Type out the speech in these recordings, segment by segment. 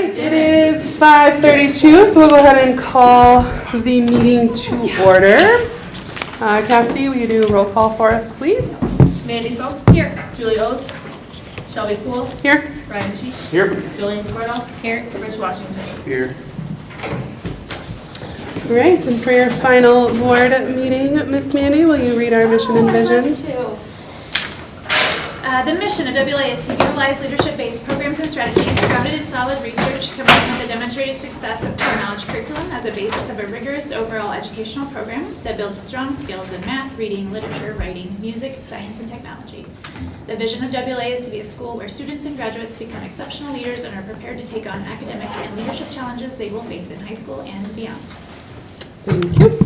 right, it is 5:32, so we'll go ahead and call the meeting to order. Cassidy, will you do a roll call for us, please? Mandy Folks. Here. Julie Oates. Shelby Poole. Here. Ryan Sheep. Here. Jolene Squirtle. Here. Rich Washington. Here. All right, and for your final board meeting, Miss Mandy, will you read our mission and vision? The mission of WLA is to utilize leadership-based programs and strategies grounded in solid research combined with the demonstrated success of core knowledge curriculum as a basis of a rigorous overall educational program that builds strong skills in math, reading, literature, writing, music, science, and technology. The vision of WLA is to be a school where students and graduates become exceptional leaders and are prepared to take on academic and leadership challenges they will face in high school and beyond. Thank you.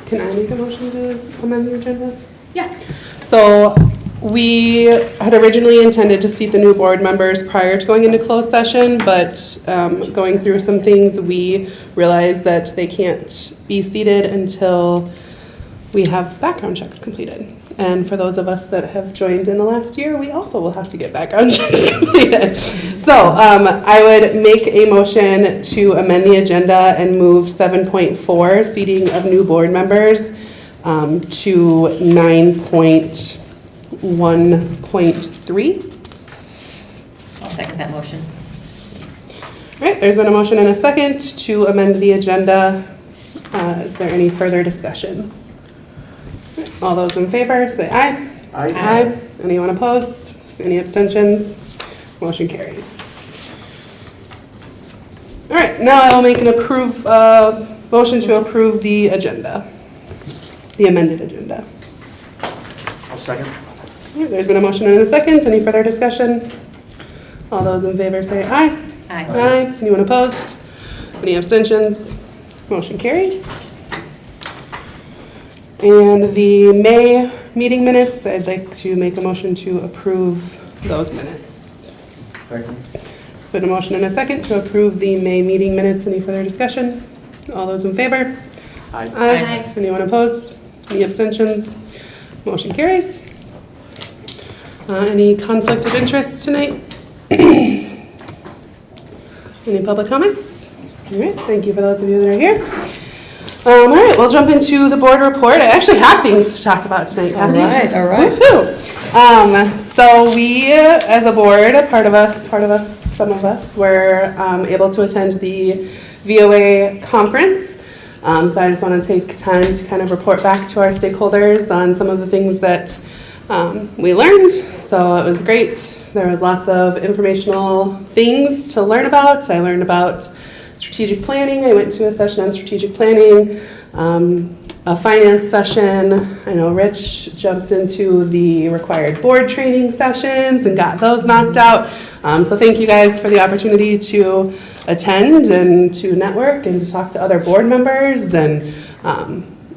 Can I make a motion to amend the agenda? Yeah. So we had originally intended to seat the new board members prior to going into closed session, but going through some things, we realized that they can't be seated until we have background checks completed. And for those of us that have joined in the last year, we also will have to get background checks completed. So I would make a motion to amend the agenda and move 7.4, seating of new board members, to 9.1.3. I'll second that motion. All right, there's been a motion and a second to amend the agenda. Is there any further discussion? All those in favor, say aye. Aye. Aye. Anyone opposed? Any abstentions? Motion carries. All right, now I'll make an motion to approve the agenda, the amended agenda. I'll second. All right, there's been a motion and a second. Any further discussion? All those in favor say aye. Aye. Aye. Anyone opposed? Any abstentions? Motion carries. And the May meeting minutes, I'd like to make a motion to approve those minutes. Second. There's been a motion and a second to approve the May meeting minutes. Any further discussion? All those in favor? Aye. Aye. Anyone opposed? Any abstentions? Motion carries. Any conflict of interest tonight? Any public comments? All right, thank you for those of you that are here. All right, we'll jump into the board report. I actually have things to talk about tonight, Kathy. All right. Woohoo. So we, as a board, some of us were able to attend the VOA conference. So I just want to take time to kind of report back to our stakeholders on some of the things that we learned. So it was great. There was lots of informational things to learn about. I learned about strategic planning. I went to a session on strategic planning, a finance session. I know Rich jumped into the required board training sessions and got those knocked out. So thank you guys for the opportunity to attend and to network and to talk to other board members, and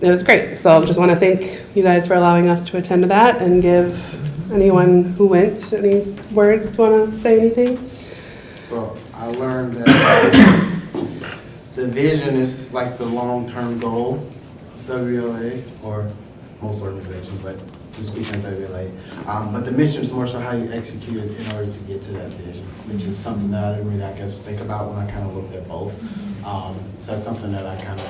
it was great. So I just want to thank you guys for allowing us to attend to that and give anyone who went any words. Want to say anything? Well, I learned that the vision is like the long-term goal of WLA, or most organizations, but just speaking of WLA. But the mission is more so how you execute it in order to get to that vision, which is something that I didn't really, think about when I kind of looked at both. So that's something that I kind of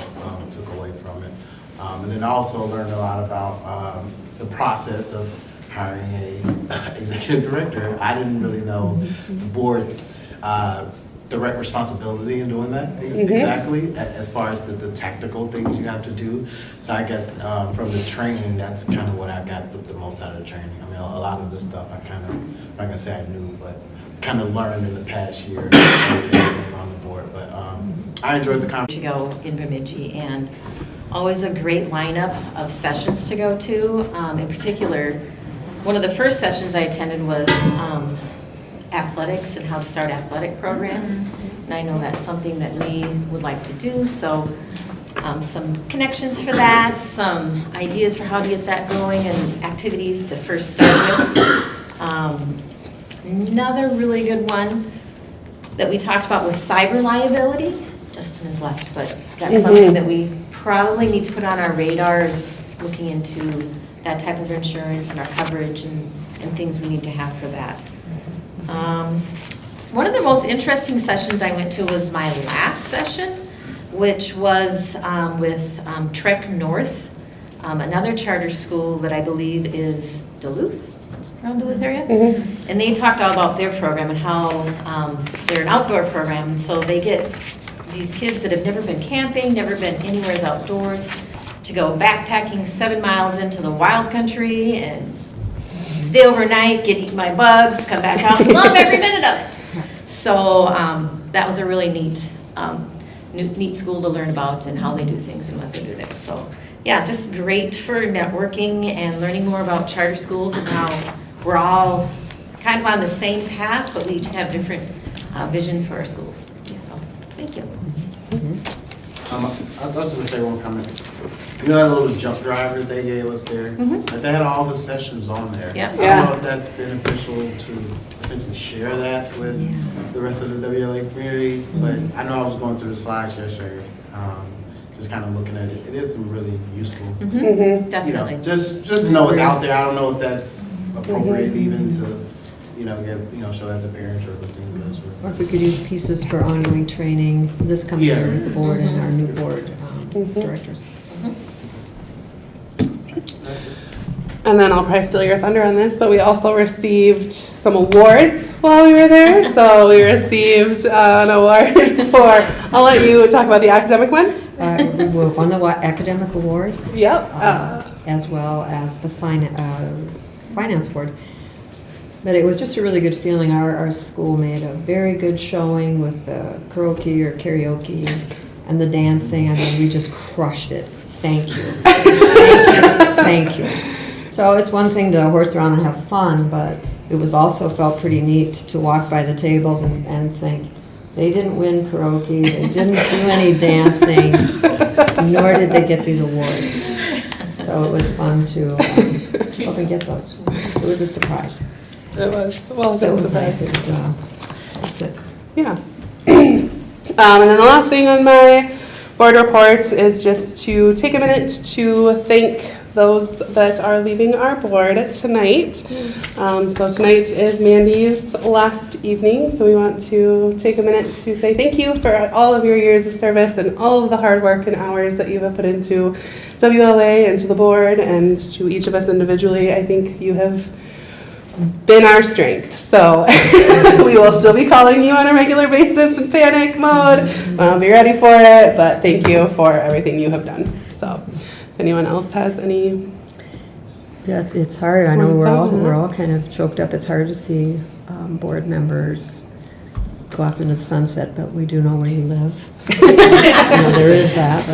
took away from it. And then I also learned a lot about the process of hiring a executive director. I didn't really know the board's direct responsibility in doing that exactly, as far as the tactical things you have to do. So I guess from the training, that's kind of what I got the most out of the training. I mean, a lot of the stuff I kind of, I'm not gonna say I knew, but kind of learned in the past year on the board. But I enjoyed the conference. To go in Bemidji, and always a great lineup of sessions to go to. In particular, one of the first sessions I attended was athletics and how to start athletic programs. And I know that's something that we would like to do, so some connections for that, some ideas for how to get that going, and activities to first start with. Another really good one that we talked about was cyber liability. Justin is left, but that's something that we probably need to put on our radars, looking into that type of insurance and our coverage and things we need to have for that. One of the most interesting sessions I went to was my last session, which was with Trek North, another charter school that I believe is Duluth, around Duluth area. Mm-hmm. And they talked all about their program and how they're an outdoor program. And so they get these kids that have never been camping, never been anywhere outdoors, to go backpacking 7 miles into the wild country and stay overnight, get eaten by bugs, come back out and love every minute of it. So that was a really neat school to learn about and how they do things and what they do there. So yeah, just great for networking and learning more about charter schools and how we're all kind of on the same path, but we each have different visions for our schools. So thank you. I'll just say one comment. You know that little jump drive that they gave us there? Mhm. Like they had all the sessions on there. Yeah. I don't know if that's beneficial to potentially share that with the rest of the WLA community, but I know I was going through the slides yesterday, just kind of looking at it. It is some really useful, Mm-hmm. Definitely. you know, just to know it's out there. I don't know if that's appropriate even to, show that to parents or listening to us. Or if we could use pieces for ongoing training this coming Yeah. year with the board and our new board directors. And then I'll probably steal your thunder on this, but we also received some awards while we were there. So we received an award for, I'll let you talk about the academic one. We won the academic award Yep. as well as the finance board. But it was just a really good feeling. Our school made a very good showing with the karaoke and the dancing. I mean, we just crushed it. Thank you. Thank you. So it's one thing to horse around and have fun, but it was also felt pretty neat to walk by the tables and think, they didn't win karaoke, they didn't do any dancing, nor did they get these awards. So it was fun to hope and get those. It was a surprise. It was. Well, So it it was was nice. nice. It was good. Yeah. And then the last thing on my board report is just to take a minute to thank those that are leaving our board tonight. So tonight is Mandy's last evening, so we want to take a minute to say thank you for all of your years of service and all of the hard work and hours that you have put into WLA and to the board and to each of us individually. I think you have been our strength. So we will still be calling you on a regular basis in panic mode. Be ready for it, but thank you for everything you have done. So if anyone else has any. Yeah, it's hard. I know What's up, we're all kind of choked up. It's hard to see board members go off into the sunset, but we do know where you live. There is that.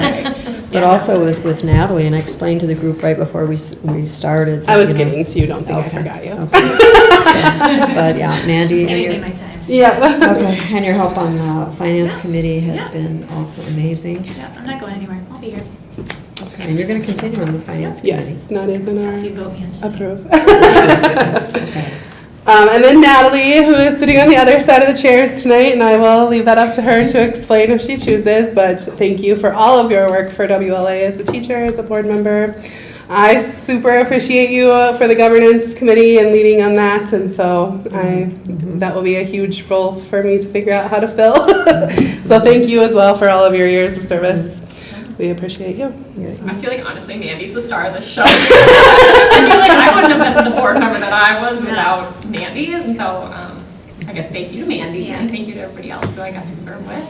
But also with Natalie, and I explained to the group right before we started. I was kidding, so you don't think I Okay. forgot you. Okay. But yeah, Mandy, Just and giving me your, my time. Yeah. okay, and your help on finance committee has been also amazing. Yeah, I'm not going anywhere. I'll be here. Okay, and you're going to continue on the finance committee. Yes, that is in If you our vote me into it. approve. Okay. And then Natalie, who is sitting on the other side of the chairs tonight, and I will leave that up to her to explain if she chooses, but thank you for all of your work for WLA as a teacher, as a board member. I super appreciate you for the governance committee and leading on that, and so that will be a huge role for me to figure out how to fill. So thank you as well for all of your years of service. We appreciate you. I feel like honestly Mandy's the star of the show. I feel like I wouldn't have been the board member that I was without Mandy. So I guess thank you to Mandy and thank you to everybody else who I got to serve with.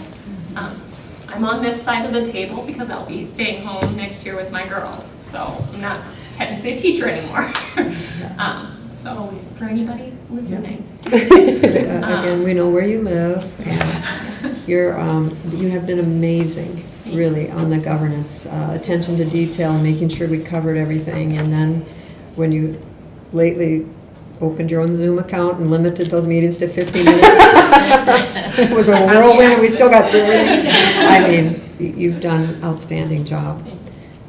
I'm on this side of the table because I'll be staying home next year with my girls. So I'm not technically a teacher anymore. So for anybody listening. Again, we know where you live. And you have been amazing, really, on the governance, attention to detail, making sure we covered everything. And then when you lately opened your own Zoom account and limited those meetings to 50 minutes, it was a whirlwind, and we still got through it. I mean, you've done an outstanding job.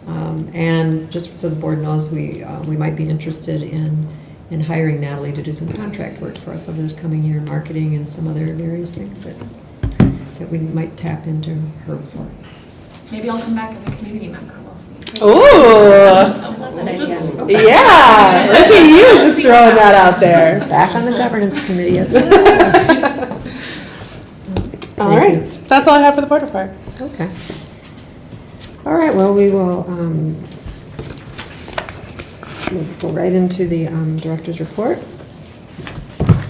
And just so the board knows, we might be interested in hiring Natalie to do some contract work for us over this coming year, marketing and some other various things that we might tap into her for. Maybe I'll come back as a community member. We'll see. Ooh, We'll just- Yeah, look at you just throwing that out there. Back on the governance committee as well. All Thank right, you. that's all I have for the board report. Okay. All right, well, we will we'll go right into the director's report.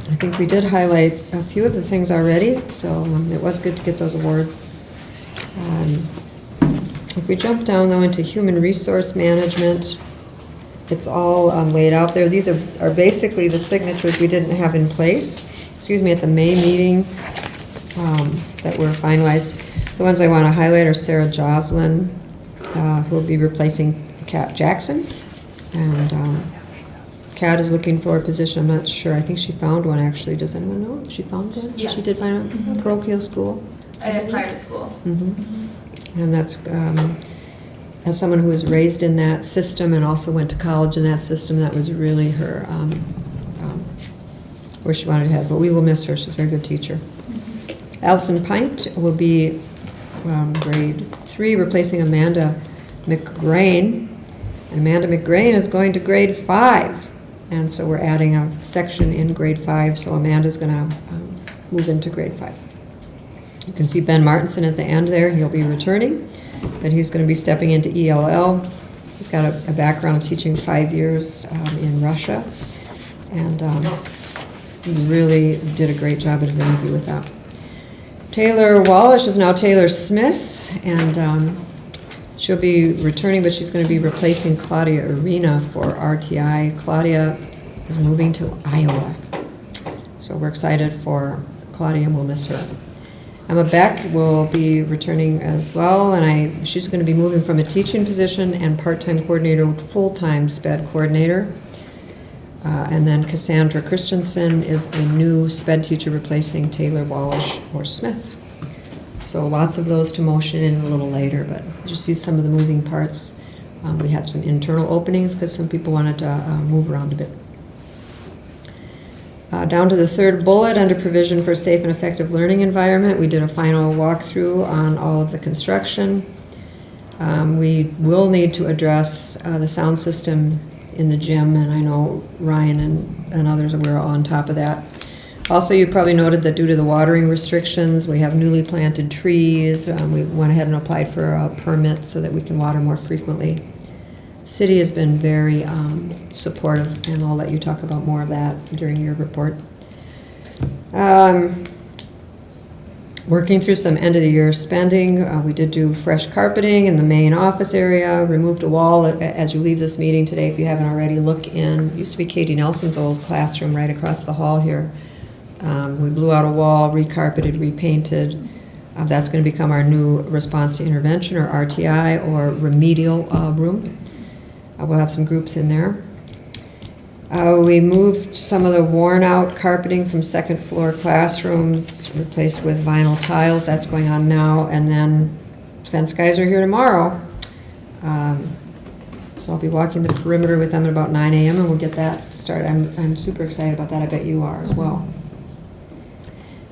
I think we did highlight a few of the things already, so it was good to get those awards. If we jump down though into human resource management, it's all laid out there. These are basically the signatures we didn't have in place, at the May meeting that were finalized. The ones I want to highlight are Sarah Joslin, who will be replacing Kat Jackson. And Kat is looking for a position, I'm not sure. I think she found one actually. Does anyone know if she found one? Yeah. She did find one, parochial school. Private school. And that's, as someone who was raised in that system and also went to college in that system, that was really her, where she wanted to head. But we will miss her. She's a very good teacher. Allison Pint will be grade 3, replacing Amanda McGrain. And Amanda McGrain is going to grade 5. And so we're adding a section in grade 5, so Amanda's going to move into grade 5. You can see Ben Martinson at the end there. He'll be returning, but he's going to be stepping into ELL. He's got a background of teaching 5 years in Russia, and he really did a great job at his interview with that. Taylor Wallish is now Taylor Smith, and she'll be returning, but she's going to be replacing Claudia Arena for RTI. Claudia is moving to Iowa, so we're excited for Claudia, and we'll miss her. Emma Beck will be returning as well, and she's going to be moving from a teaching position and part-time coordinator to full-time SPED coordinator. And then Cassandra Christensen is a new SPED teacher replacing Taylor Wallish or Smith. So lots of those to motion in a little later, but you see some of the moving parts. We had some internal openings because some people wanted to move around a bit. Down to the third bullet, under provision for a safe and effective learning environment, we did a final walkthrough on all of the construction. We will need to address the sound system in the gym, and I know Ryan and others were on top of that. Also, you probably noted that due to the watering restrictions, we have newly planted trees. We went ahead and applied for a permit so that we can water more frequently. City has been very supportive, and I'll let you talk about more of that during your report. Working through some end-of-the-year spending, we did do fresh carpeting in the main office area, removed a wall. As you leave this meeting today, if you haven't already, look in. It used to be Katie Nelson's old classroom right across the hall here. We blew out a wall, recarpeted, repainted. That's going to become our new response to intervention, or RTI, or remedial room. We'll have some groups in there. We moved some of the worn-out carpeting from second floor classrooms, replaced with vinyl tiles. That's going on now. And then fence guys are here tomorrow. So I'll be walking the perimeter with them at about 9 a.m. and we'll get that started. I'm super excited about that. I bet you are as well.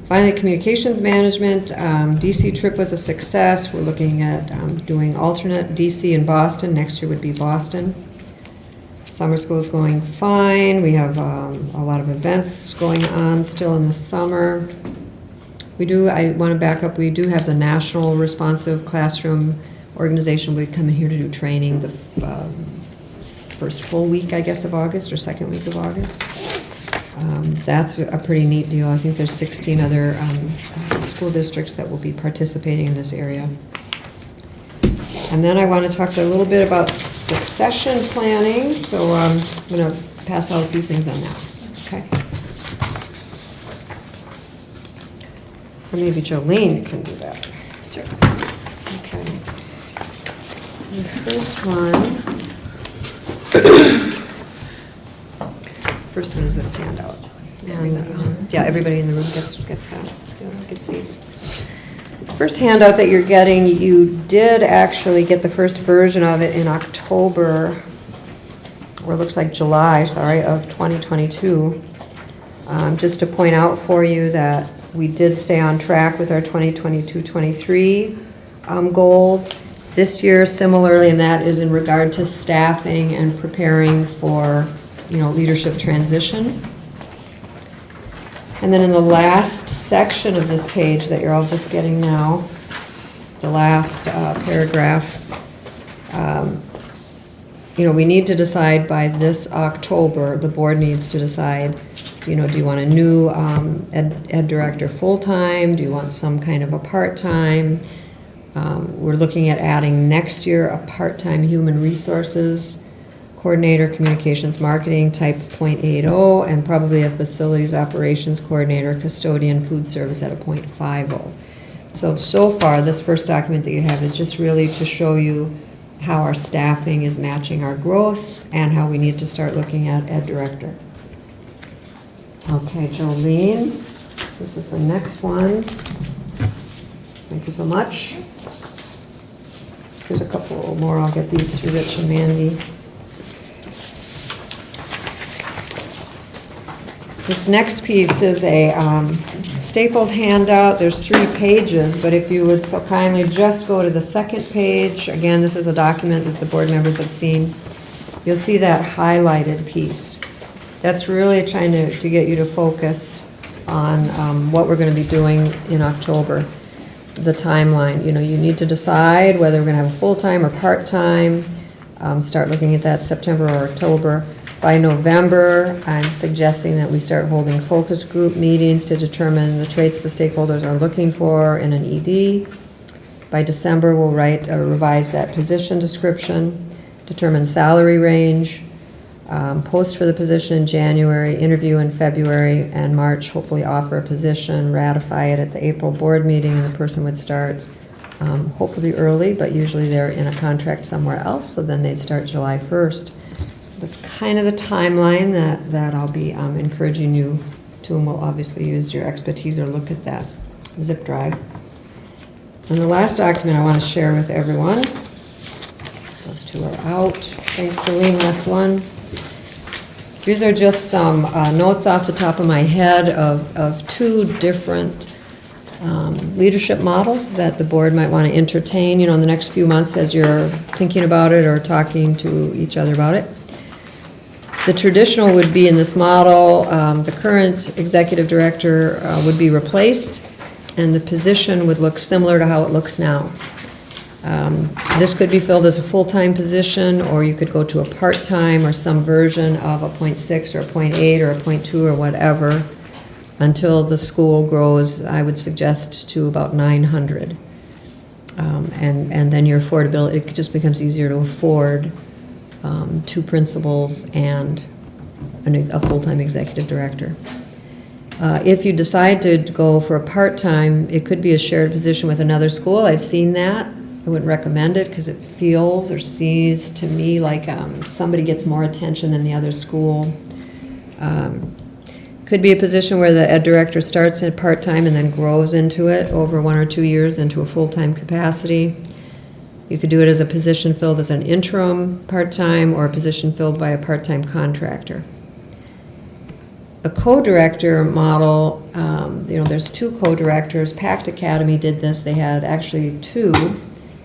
Finally, communications management. DC trip was a success. We're looking at doing alternate DC and Boston. Next year would be Boston. Summer school is going fine. We have a lot of events going on still in the summer. I want to back up, we do have the National Responsive Classroom Organization. We come in here to do training the first full week, I guess, of August, or second week of August. That's a pretty neat deal. I think there's 16 other school districts that will be participating in this area. And then I want to talk a little bit about succession planning, so I'm going to pass out a few things on that. Okay. Or maybe Jolene can do that. Sure. Okay. The first one is this handout. And, yeah, everybody in the room gets that. Gets these. First handout that you're getting, you did actually get the first version of it in October, or it looks like July, sorry, of 2022. Just to point out for you that we did stay on track with our 2022-23 goals. This year, similarly, and that is in regard to staffing and preparing for, leadership transition. And then in the last section of this page that you're all just getting now, the last paragraph, we need to decide by this October, the board needs to decide, do you want a new ed director full-time? Do you want some kind of a part-time? We're looking at adding next year a part-time human resources coordinator, communications marketing type .80, and probably a facilities operations coordinator, custodian, food service at a .50. So far, this first document that you have is just really to show you how our staffing is matching our growth and how we need to start looking at ed director. Okay, Jolene, this is the next one. Thank you so much. There's a couple more, I'll get these to Rich and Mandy. This next piece is a stapled handout. There's 3 pages, but if you would so kindly just go to the second page. Again, this is a document that the board members have seen. You'll see that highlighted piece. That's really trying to get you to focus on what we're going to be doing in October, the timeline. You need to decide whether we're going to have a full-time or part-time. Start looking at that September or October. By November, I'm suggesting that we start holding focus group meetings to determine the traits the stakeholders are looking for in an ED. By December, we'll write or revise that position description, determine salary range, post for the position in January, interview in February and March, hopefully offer a position, ratify it at the April board meeting, and the person would start hopefully early, but usually they're in a contract somewhere else, so then they'd start July 1st. That's kind of the timeline that I'll be encouraging you to, and we'll obviously use your expertise or look at that zip drive. And the last document I want to share with everyone, those 2 are out. Thanks, Jolene, last one. These are just some notes off the top of my head of 2 different leadership models that the board might want to entertain, in the next few months as you're thinking about it or talking to each other about it. The traditional would be in this model, the current executive director would be replaced, and the position would look similar to how it looks now. This could be filled as a full-time position, or you could go to a part-time or some version of a .6 or a .8 or a .2 or whatever until the school grows, I would suggest, to about 900. And then your affordability, it just becomes easier to afford 2 principals and a full-time executive director. If you decide to go for a part-time, it could be a shared position with another school. I've seen that. I wouldn't recommend it because it feels or sees to me like somebody gets more attention than the other school. Could be a position where the ed director starts at part-time and then grows into it over 1 or 2 years into a full-time capacity. You could do it as a position filled as an interim part-time or a position filled by a part-time contractor. A co-director model, there's 2 co-directors. Pact Academy did this. They had actually 2.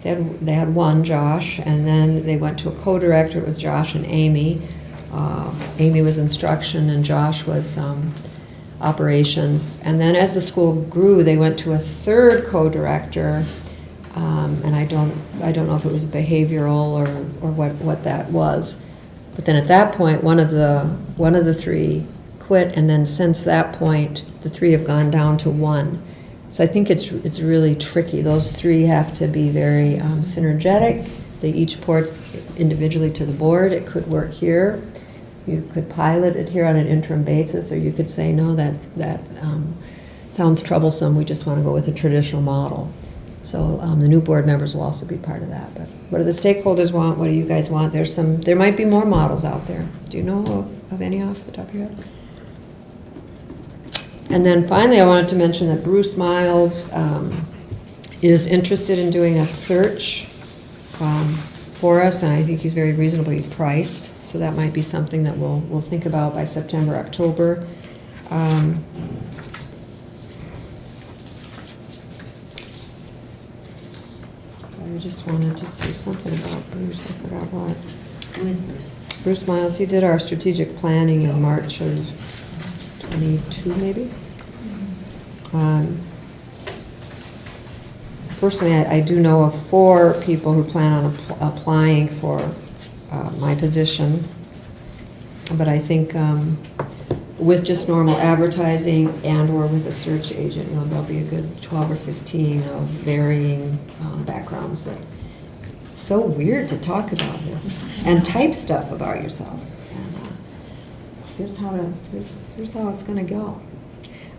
They had 1, Josh, and then they went to a co-director. It was Josh and Amy. Amy was instruction and Josh was operations. And then as the school grew, they went to a 3rd co-director. And I don't know if it was behavioral or what that was. But then at that point, one of the 3 quit, and then since that point, the 3 have gone down to 1. So I think it's really tricky. Those 3 have to be very synergetic. They each report individually to the board. It could work here. You could pilot it here on an interim basis, or you could say, no, that sounds troublesome. We just want to go with a traditional model. So the new board members will also be part of that. But what do the stakeholders want? What do you guys want? There might be more models out there. Do you know of any off the top of your head? And then finally, I wanted to mention that Bruce Miles is interested in doing a search for us, and I think he's very reasonably priced. So that might be something that we'll think about by September, October. just wanted to say something about Bruce, I forgot what. Who is Bruce? Bruce Miles, he did our strategic planning in March of 22, maybe? Personally, I do know of 4 people who plan on applying for my position. But I think with just normal advertising and/or with a search agent, there'll be a good 12 or 15 of varying backgrounds. That it's so weird to talk about this and type stuff about yourself. And here's how it's going to go.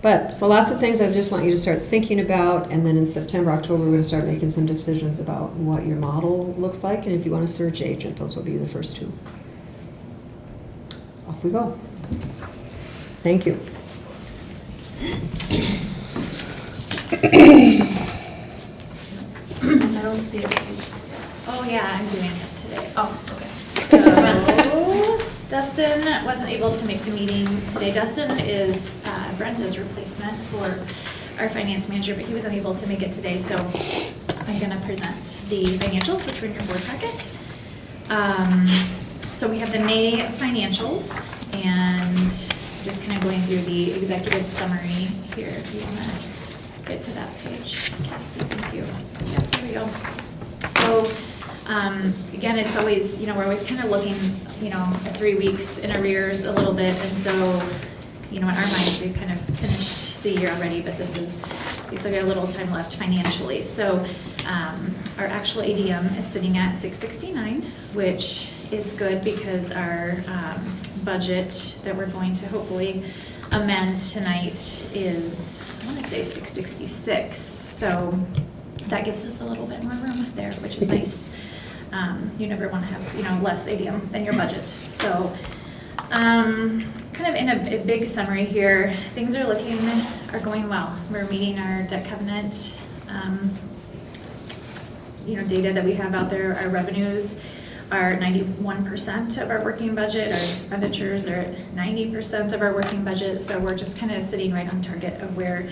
But so lots of things I just want you to start thinking about, and then in September, October, we're going to start making some decisions about what your model looks like, and if you want a search agent, those will be the first 2. Off we go. Thank you. I don't see it. Oh, yeah, I'm doing it today. Oh, okay. So, Dustin wasn't able to make the meeting today. Dustin is Brenda's replacement for our finance manager, but he was unable to make it today, so I'm going to present the financials, which are in your board packet. So we have the May financials, and just kind of going through the executive summary here, if you want to get to that page. Cassidy, thank you. Yep, there we go. So, again, it's always, we're always kind of looking, at 3 weeks in arrears a little bit, and so, in our minds, we've kind of finished the year already, but we still got a little time left financially. So, our actual ADM is sitting at 669, which is good because our budget that we're going to hopefully amend tonight is, I want to say 666. So that gives us a little bit more room there, which is nice. You never want to have, less ADM than your budget. So kind of in a big summary here, things are going well. We're meeting our debt covenant, data that we have out there. Our revenues are 91% of our working budget. Our expenditures are at 90% of our working budget. So we're just kind of sitting right on target of where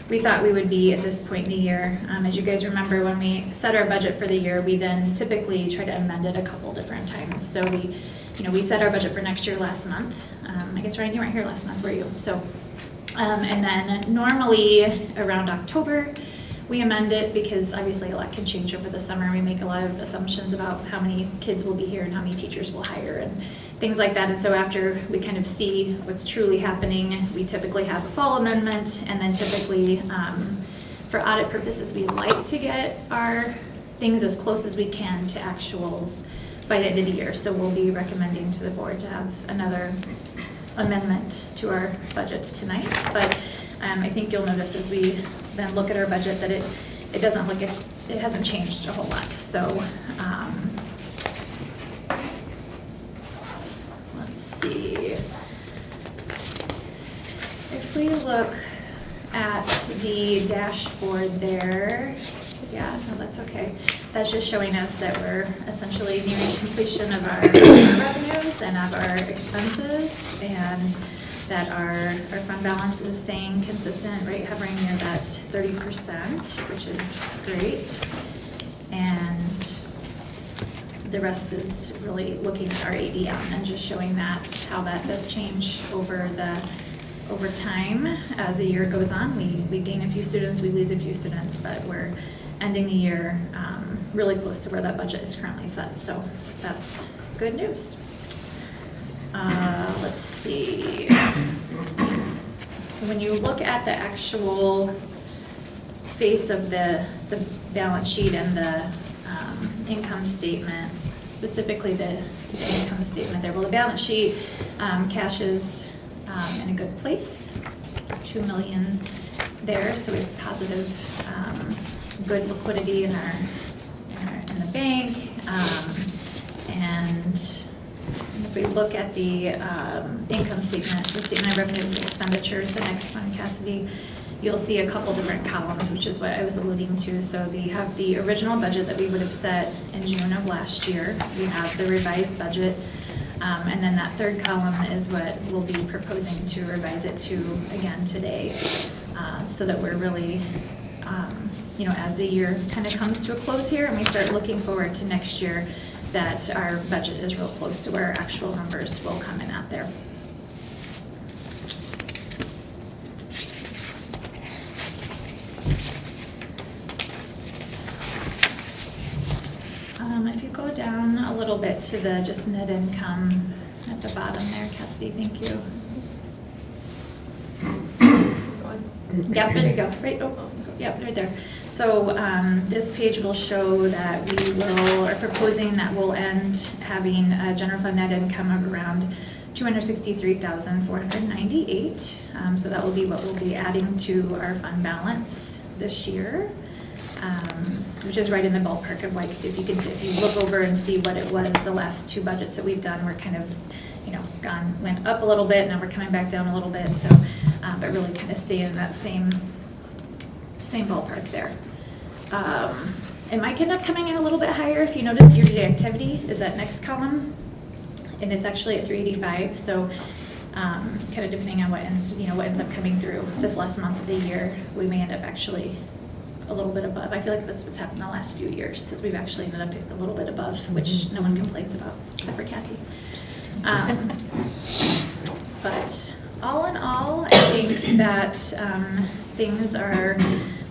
we thought we would be at this point in the year. As you guys remember, when we set our budget for the year, we then typically try to amend it a couple different times. So we set our budget for next year last month. I guess, Ryan, you weren't here last month, were you? So, and then normally around October, we amend it because obviously a lot can change over the summer. We make a lot of assumptions about how many kids will be here and how many teachers we'll hire and things like that. And so after we kind of see what's truly happening, we typically have a fall amendment, and then typically for audit purposes, we like to get our things as close as we can to actuals by the end of the year. So we'll be recommending to the board to have another amendment to our budget tonight. But I think you'll notice as we then look at our budget that it doesn't look it hasn't changed a whole lot. So let's see. If we look at the dashboard there, yeah, no, that's okay. That's just showing us that we're essentially nearing completion of our revenues and of our expenses, and that our fund balance is staying consistent, right, hovering near that 30%, which is great. And the rest is really looking at our ADM and just showing that, how that does change over time. As the year goes on, we gain a few students, we lose a few students, but we're ending the year really close to where that budget is currently set. So that's good news. Let's see. When you look at the actual face of the balance sheet and the income statement, specifically the income statement there, well, the balance sheet, cash is in a good place, 2 million there, so we have positive, good liquidity in the bank, and if we look at the income statement, the statement of revenues and expenditures, the next one, Cassidy, you'll see a couple different columns, which is what I was alluding to. So we have the original budget that we would have set in June of last year. We have the revised budget, and then that third column is what we'll be proposing to revise it to again today, so that we're really as the year kind of comes to a close here and we start looking forward to next year, that our budget is real close to where our actual numbers will come in at there. If you go down a little bit to the just net income at the bottom there, Cassidy, thank you. Yep, there you go, right, yep, right there. So this page will show that we are proposing that we'll end having a general fund net income of around $263,498. So that will be what we'll be adding to our fund balance this year. Which is right in the ballpark of like, if you look over and see what it was the last two budgets that we've done, we're kind of, went up a little bit, now we're coming back down a little bit, so, but really kind of stay in that same ballpark there. It might end up coming in a little bit higher. If you notice, year-to-date activity is that next column, and it's actually at 385, so kind of depending on what ends up coming through this last month of the year, we may end up actually a little bit above. I feel like that's what's happened the last few years, since we've actually ended up a little bit above, which no one complains about, except for Kathy. But all in all, I think that things are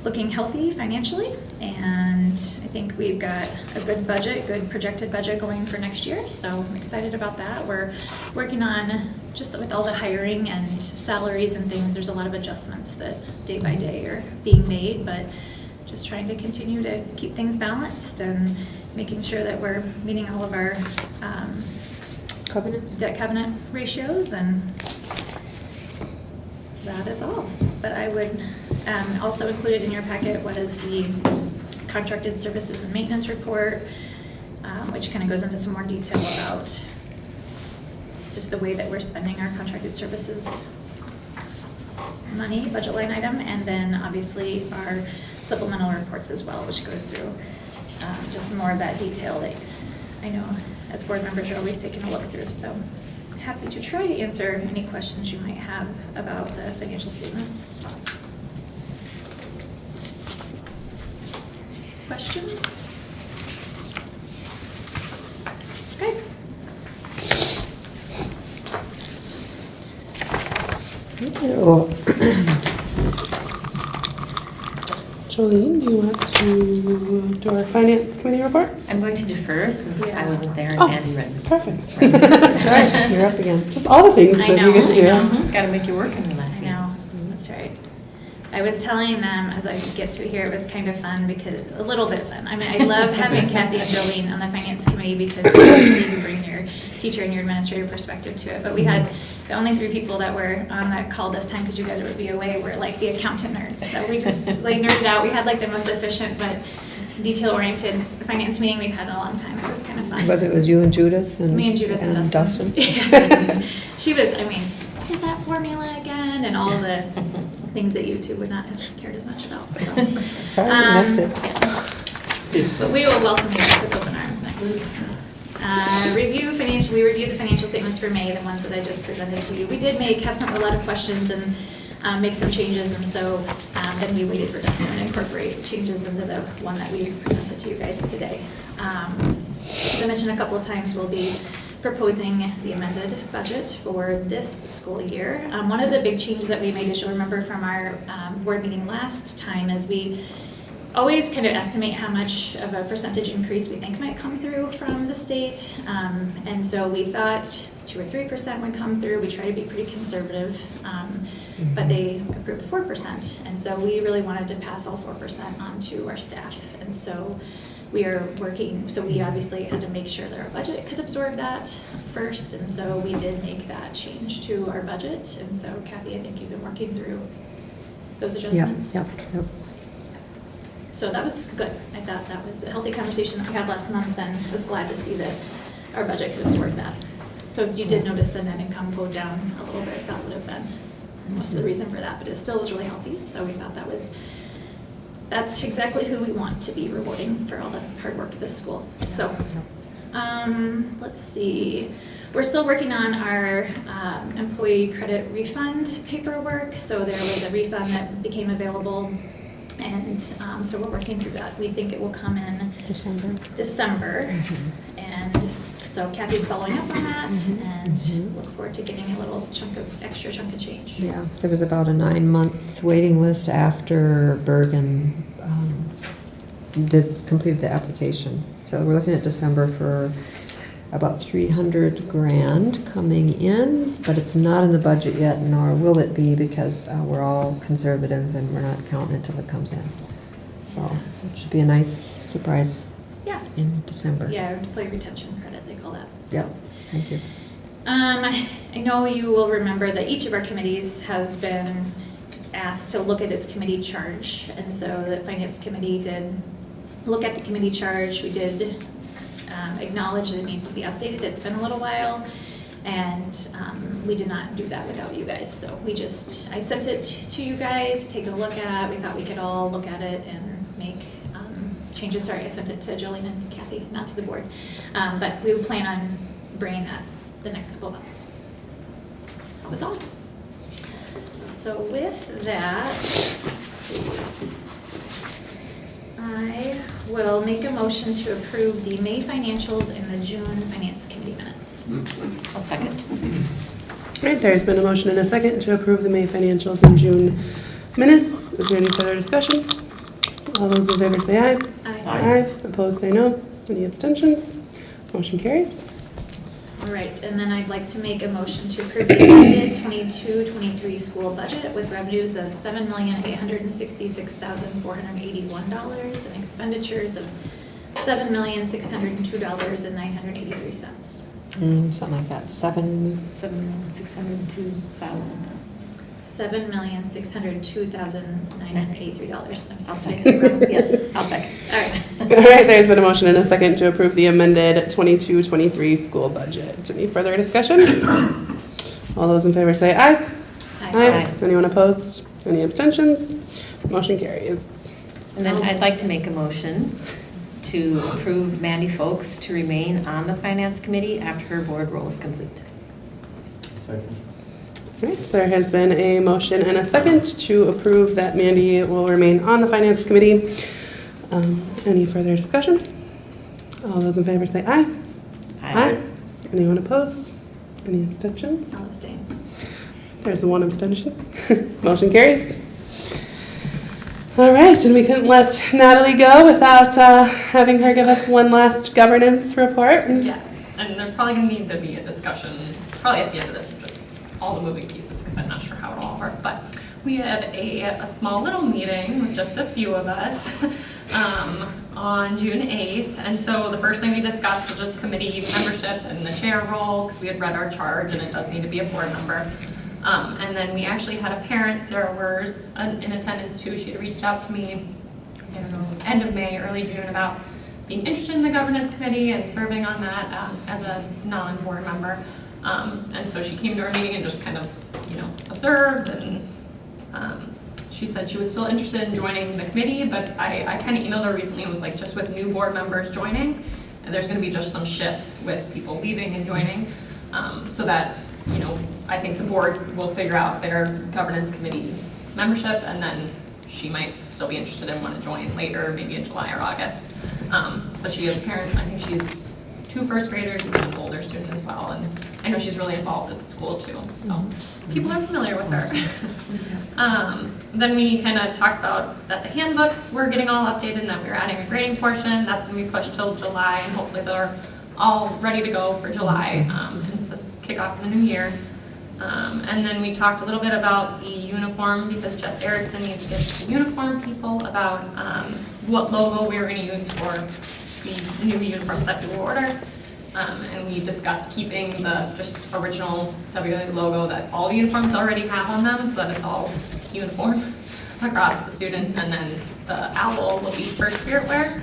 looking healthy financially, and I think we've got a good budget, good projected budget going for next year, so I'm excited about that. We're working on, just with all the hiring and salaries and things, there's a lot of adjustments that day by day are being made, but just trying to continue to keep things balanced and making sure that we're meeting all of our debt covenant ratios, and that is all. But I would also included in your packet was the contracted services and maintenance report, which kind of goes into some more detail about just the way that we're spending our contracted services money, budget line item, and then obviously our supplemental reports as well, which goes through just some more of that detail that I know as board members are always taking a look through. So happy to try to answer any questions you might have about the financial statements. Questions? Okay. Thank you. Jolene, do you want to do our finance committee report? I'm going to defer since I wasn't there and Oh, Andy read. Perfect. That's right, you're up again. Just all the things I that you know, get to do. I know. Got to make you work in the last I meeting. know, that's right. I was telling them as I get to here, it was kind of fun because, a little bit fun. I mean, I love having Kathy and Jolene on the finance committee because obviously you bring your teacher and your administrative perspective to it. But we had the only 3 people that were on that call this time, because you guys would be away, were like the accountant nerds. So we just like nerded out. We had like the most efficient but detail-oriented finance meeting we've had in a long time. It was kind of fun. It was you and Judith and Me and Judith and Dustin? Yeah. She was, I mean, what is that formula again? And all the things that you two would not have cared as much about. So. Sorry, I missed it. But we will welcome you back with open arms next week. We reviewed the financial statements for May, the ones that I just presented to you. We did have a lot of questions and make some changes, and so then we waited for Dustin to incorporate changes into the one that we presented to you guys today. As I mentioned a couple of times, we'll be proposing the amended budget for this school year. One of the big changes that we made, as you'll remember from our board meeting last time, is we always kind of estimate how much of a percentage increase we think might come through from the state. And so we thought 2 or 3% would come through. We try to be pretty conservative, but they approved 4%. And so we really wanted to pass all 4% on to our staff. And so we are working, so we obviously had to make sure that our budget could absorb that first. And so we did make that change to our budget. And so Kathy, I think you've been working through those adjustments. Yep. So that was good. I thought that was a healthy conversation that we had last month, and I was glad to see that our budget could absorb that. So if you did notice the net income go down a little bit, that would have been most of the reason for that, but it still was really healthy. So we thought that's exactly who we want to be rewarding for all the hard work at this school. So let's see. We're still working on our employee credit refund paperwork. So there was a refund that became available And so we're working through that. We think it will come in December. And so Kathy's following up on that and look forward to getting a little extra chunk of change. Yeah, there was about a 9-month waiting list after Bergen completed the application. So we're looking at December for about $300,000 coming in, but it's not in the budget yet, nor will it be, because we're all conservative and we're not counting it till it comes in. So it should be a nice surprise Yeah. in December. Yeah, employee retention credit, they call that. So. Yep, thank you. I know you will remember that each of our committees have been asked to look at its committee charge. And so the Finance Committee did look at the committee charge. We did acknowledge that it needs to be updated. It's been a little while. And we did not do that without you guys. So I sent it to you guys to take a look at. We thought we could all look at it and make changes. Sorry, I sent it to Jolene and Kathy, not to the board. But we would plan on bringing that the next couple of months. That was all. So with that, let's see. I will make a motion to approve the May financials and the June Finance Committee minutes. I'll second. Great, there's been a motion and a second to approve the May financials and June minutes. Is there any further discussion? All those in favor say aye. Aye. Opposed say no. Any abstentions? Motion carries. All right, and then I'd like to make a motion to approve the amended 22-23 school budget with revenues of $7,866,481 and expenditures of $7,602,983. Something like that, 7,602,000. $7,602,983. I'll second. Yeah, I'll second. All right. All right, there's been a motion and a second to approve the amended 22-23 school budget. Any further discussion? All those in favor say aye. Aye. Anyone opposed? Any abstentions? Motion carries. And then I'd like to make a motion to approve Mandy Folks to remain on the Finance Committee after her board role is complete. Second. All right, there has been a motion and a second to approve that Mandy will remain on the Finance Committee. Any further discussion? All those in favor say aye. Aye. Anyone opposed? Any abstentions? I'll abstain. There's one abstention. Motion carries. All right, and we couldn't let Natalie go without having her give us one last governance report. Yes, and there's probably going to need to be a discussion, probably at the end of this, of just all the moving pieces, because I'm not sure how it all worked. But we had a small little meeting with just a few of us on June 8th. And so the first thing we discussed was just committee membership and the chair role, because we had read our charge and it does need to be a board member. And then we actually had a parent, Sarah Wers, in attendance too. She had reached out to me, I don't know, end of May, early June, about being interested in the governance committee and serving on that as a non-board member. And so she came to our meeting and just kind of, observed, and she said she was still interested in joining the committee, but I kind of emailed her recently and was like, just with new board members joining, and there's going to be just some shifts with people leaving and joining, so that, I think the board will figure out their governance committee membership, and then she might still be interested and want to join later, maybe in July or August. But she is a parent. I think she's 2 first graders and an older student as well, and I know she's really involved at the school too, so people are familiar with her. Then we kind of talked about that the handbooks were getting all updated and that we were adding a grading portion. That's going to be pushed till July, and hopefully they're all ready to go for July and just kick off the new year. And then we talked a little bit about the uniform, because Jess Erickson needed to get some uniform people about what logo we were going to use for the new uniforms that we will order. And we discussed keeping the just original WA logo that all uniforms already have on them, so that it's all uniform across the students. And then the owl will be for spirit wear.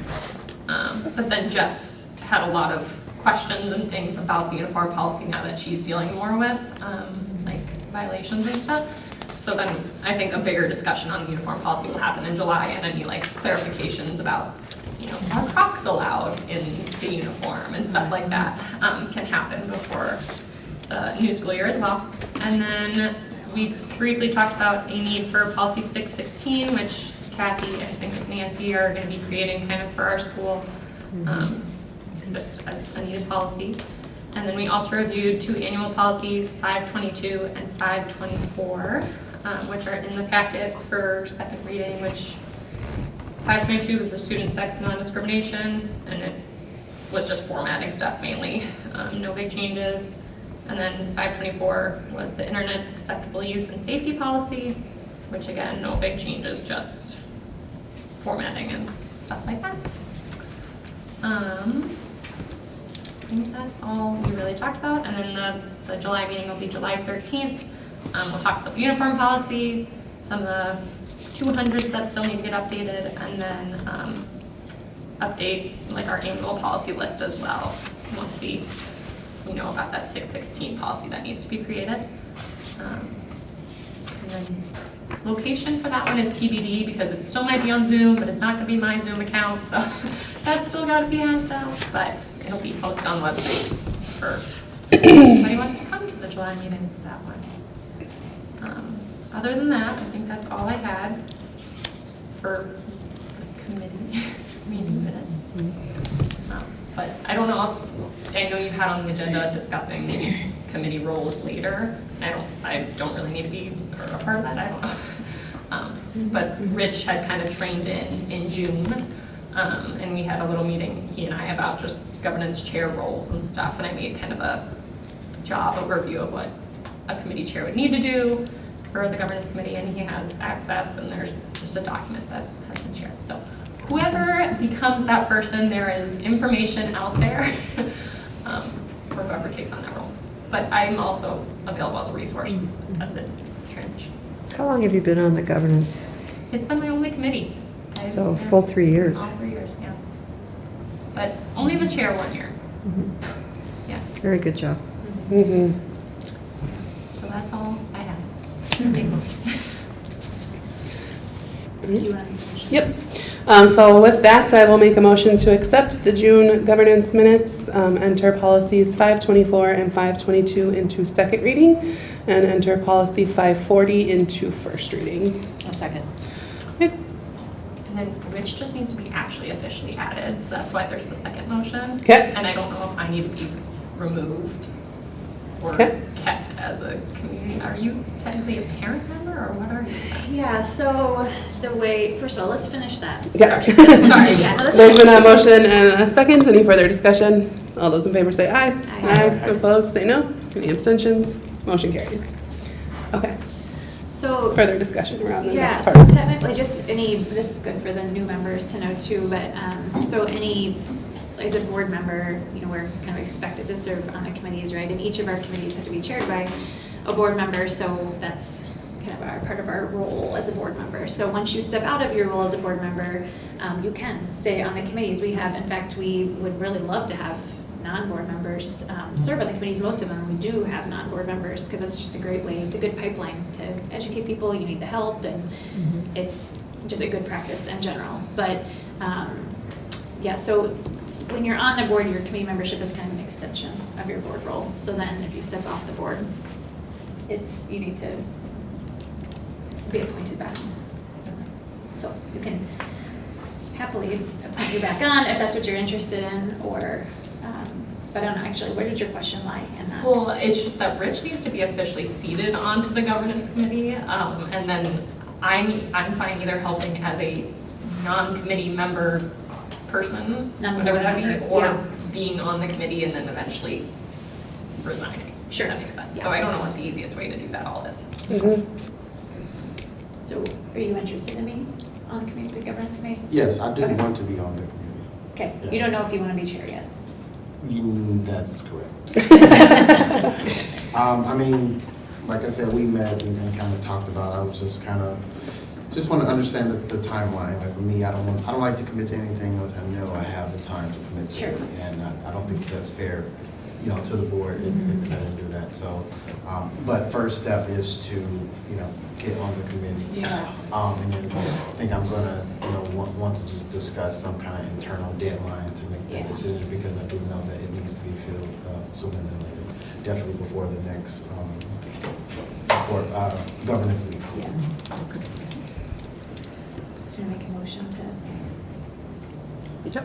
But then Jess had a lot of questions and things about the uniform policy now that she's dealing more with, like violations and stuff. So then I think a bigger discussion on the uniform policy will happen in July, and any like clarifications about, are Crocs allowed in the uniform and stuff like that can happen before the new school year as well. And then we briefly talked about a need for policy 616, which Kathy, I think Nancy are going to be creating kind of for our school, just as a needed policy. And then we also reviewed 2 annual policies, 522 and 524, which are in the packet for second reading, which 522 was the student sex non-discrimination, and it was just formatting stuff mainly, no big changes. And then 524 was the internet acceptable use and safety policy, which again, no big changes, just formatting and stuff like that. I think that's all we really talked about. And then the July meeting will be July 13th. We'll talk about the uniform policy, some of the 200s that still need to get updated, and then update like our annual policy list as well, once we know about that 616 policy that needs to be created. And then location for that one is TBD because it still might be on Zoom, but it's not going to be my Zoom account, so that's still got to be hashed out, but it'll be posted on the website for if anybody wants to come to the July meeting for that one. Other than that, I think that's all I had for the committee meeting minutes. But I don't know if, I know you had on the agenda discussing committee roles later. I don't really need to be a part of that, I don't know. But Rich had kind of trained in June, and we had a little meeting, he and I, about just governance chair roles and stuff, and I made kind of a job overview of what a committee chair would need to do for the governance committee, and he has access, and there's just a document that has been shared. So whoever becomes that person, there is information out there for whoever takes on that role. But I'm also available as a resource as it transitions. How long have you been on the governance? It's been my only committee. So a full 3 years. All 3 years, yeah. But only the chair 1 year. Yeah. Very good job. So that's all I have. Yep. So with that, I will make a motion to accept the June governance minutes, enter policies 524 and 522 into second reading, and enter policy 540 into first reading. A second. Okay. And then Rich just needs to be actually officially added, so that's why there's the second motion. Okay. And I don't know if I need to be removed or Okay. kept as a community. Are you technically a parent member, or what are you? Yeah, so the way, first of all, let's finish that. Yeah. Sorry, yeah, no, that's There's fine. been a motion and a second. Any further discussion? All those in favor say aye. Aye. Opposed, say no. Any abstentions? Motion carries. Okay. So, Further discussion around the yeah, next so part. technically, just this is good for the new members to know too, but, so as a board member, we're kind of expected to serve on the committees, right? And each of our committees have to be chaired by a board member, so that's kind of part of our role as a board member. So once you step out of your role as a board member, you can stay on the committees. In fact, we would really love to have non-board members serve on the committees. Most of them, we do have non-board members, because it's just a great way, it's a good pipeline to educate people. You need the help, and it's just a good practice in general. But yeah, so when you're on the board, your committee membership is kind of an extension of your board role. So then if you step off the board, you need to be appointed back. So you can happily appoint you back on if that's what you're interested in, or, but I don't know, actually, where did your question lie in that? Well, it's just that Rich needs to be officially seated onto the governance committee, and then I'm fine either helping as a non-committee member person, whatever that be, or Yeah. being on the committee and then eventually resigning. Sure. That makes sense. Yeah. So I don't know what the easiest way to do that all is. Mhm. So are you interested in being on the committee, the governance committee? Yes, I do Okay. want to be on the committee. Okay, Yeah. you don't know if you want to be chair yet? That's correct. I mean, like I said, we met and kind of talked about it. I was just want to understand the timeline. Like for me, I don't like to commit to anything unless I know I have the time to commit to Sure. it. And I don't think that's fair, to the board if I didn't do that. So, but first step is to, get on the committee. Yeah. And then I think I'm gonna, want to just discuss some kind of internal deadline to make that Yeah. decision, because I do know that it needs to be filled sooner than later. Definitely before the next governance meeting. Yeah. Just gonna make a motion to. Yep.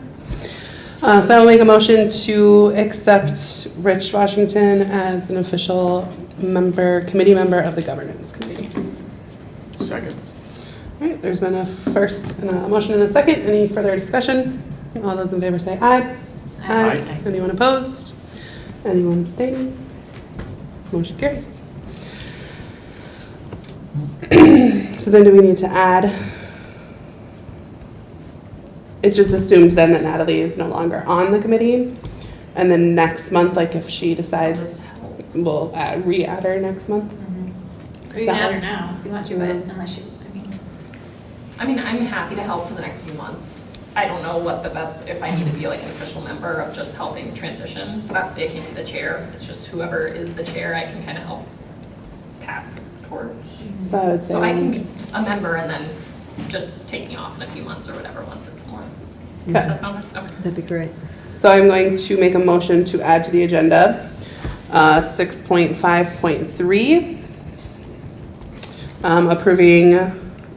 So I'll make a motion to accept Rich Washington as an official committee member of the governance committee. Second. All right, there's been a first and a motion and a second. Any further discussion? All those in favor say aye. Aye. Anyone opposed? Anyone abstaining? Motion carries. So then do we need to add? It's just assumed then that Natalie is no longer on the committee. And then next month, like if she decides, we'll re-add her next month. Or you can add her now if you want to, but unless you, I mean, I'm happy to help for the next few months. I don't know what the best, if I need to be like an official member of just helping transition. But obviously I can't be the chair. It's just whoever is the chair, I can kind of help pass the torch. So I would say. So I can be a member and then just take me off in a few months or whatever once it's more. Okay. Does that sound good? Okay. That'd be great. So I'm going to make a motion to add to the agenda 6.5.3, approving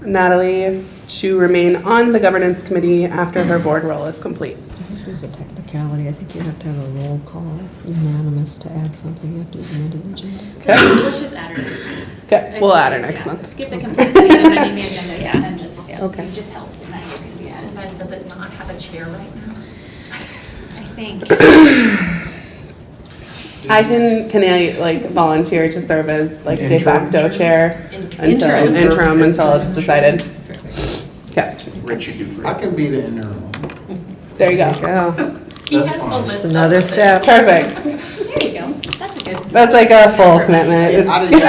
Natalie to remain on the governance committee after her board role is complete. I think there's a technicality. I think you have to have a roll call unanimous to add something after the end of the agenda. let's just add her next month. Okay, we'll add her next month. Skip the complexity of amending the agenda, yeah, and just, Okay. just help, and then you're gonna be So added. guys, does it not have a chair right now? I think. Can I like volunteer to serve as like de Interim facto chair until interim until it's decided? Okay, Rich, you do great. I can be the interim. there you go. Go. He That's has the fine. list. Another of step. Perfect. There you go, that's a good. That's like a full commitment. It's- I didn't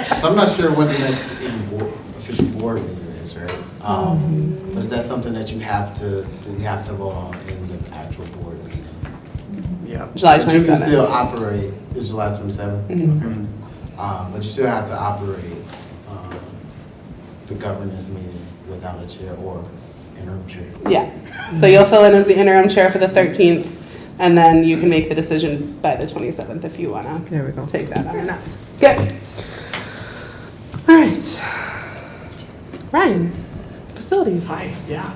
know. So I'm not sure when the next official board meeting is, right? But is that something that we have to vote on in the actual board meeting? Yeah. July But you can 27th. still operate, it's July 27th? Mhm. But you still have to operate the governance meeting without a chair or interim chair. Yeah, so you'll fill in as the interim chair for the 13th, and then you can make the decision by the 27th if you wanna There we go. take that on or not. Good. All right. Ryan, facilities. Hi, yeah.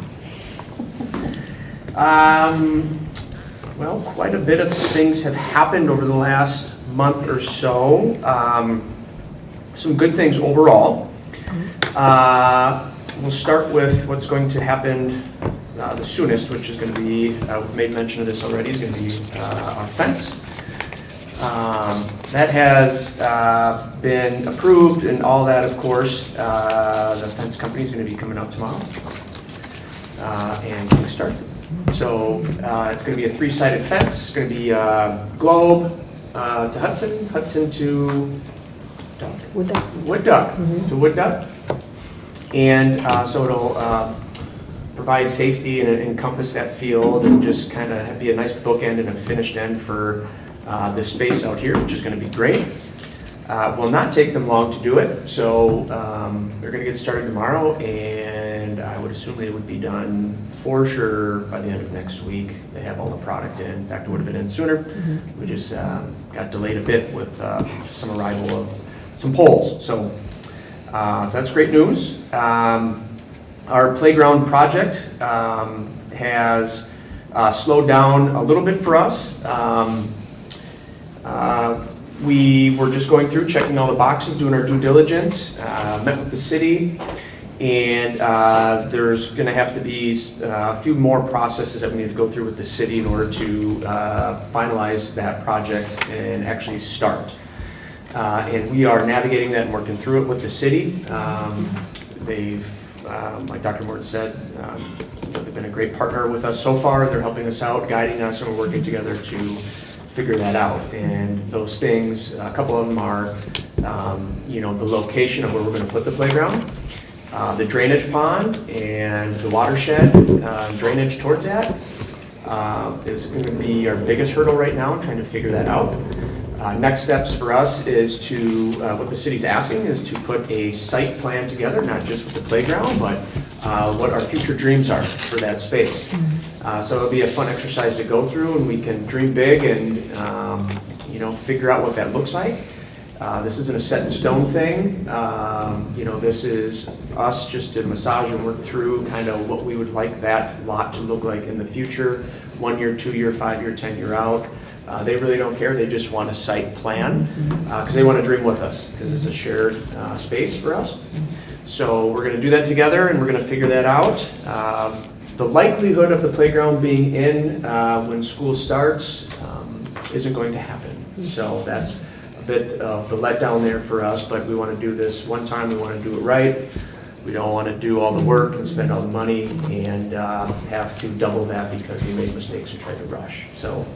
Well, quite a bit of things have happened over the last month or so. Some good things overall. We'll start with what's going to happen the soonest, which is going to be, we've made mention of this already, is going to be our fence. That has been approved and all that, of course. The fence company is going to be coming out tomorrow and getting started. So it's going to be a three-sided fence. It's going to be Globe to Hudson, Hudson to Would that, Wood Duck, to Wood Duck. And so it'll provide safety and encompass that field and just kind of be a nice bookend and a finished end for this space out here, which is going to be great. Will not take them long to do it, so they're going to get started tomorrow, and I would assume they would be done for sure by the end of next week. They have all the product in. In fact, it would have been in sooner. We just got delayed a bit with some arrival of some poles. So that's great news. Our playground project has slowed down a little bit for us. We were just going through, checking all the boxes, doing our due diligence, met with the city, and there's going to have to be a few more processes that we need to go through with the city in order to finalize that project and actually start. And we are navigating that and working through it with the city. They've, like Dr. Morton said, they've been a great partner with us so far. They're helping us out, guiding us, and we're working together to figure that out. And those things, a couple of them are, the location of where we're going to put the playground, the drainage pond, and the watershed drainage towards that is going to be our biggest hurdle right now, trying to figure that out. Next steps for us is to, what the city's asking is to put a site plan together, not just with the playground, but what our future dreams are for that space. So it'll be a fun exercise to go through, and we can dream big and, figure out what that looks like. This isn't a set in stone thing. This is us just to massage and work through kind of what we would like that lot to look like in the future, 1 year, 2 year, 5 year, 10 year out. They really don't care. They just want a site plan because they want to dream with us because it's a shared space for us. So we're going to do that together and we're going to figure that out. The likelihood of the playground being in when school starts isn't going to happen. So that's a bit of the letdown there for us, but we want to do this one time. We want to do it right. We don't want to do all the work and spend all the money and have to double that because we made mistakes and tried to rush. So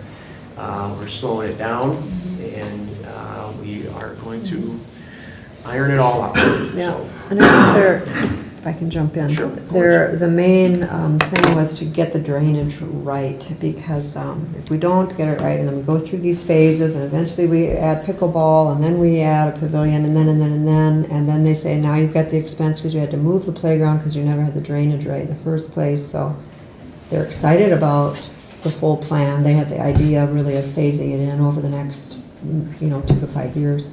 we're slowing it down and we are going to iron it all out. Yeah, So, and I think there, if I can jump in. Sure, of The main thing was to get the drainage right, because if we don't get it right, and then we go through these phases, and eventually we add pickleball, and then we add a pavilion, and then they say, now you've got the expense because you had to move the playground because you never had the drainage right in the first place, so they're excited about the full plan. They had the idea really of phasing it in over the next, 2 to 5 years.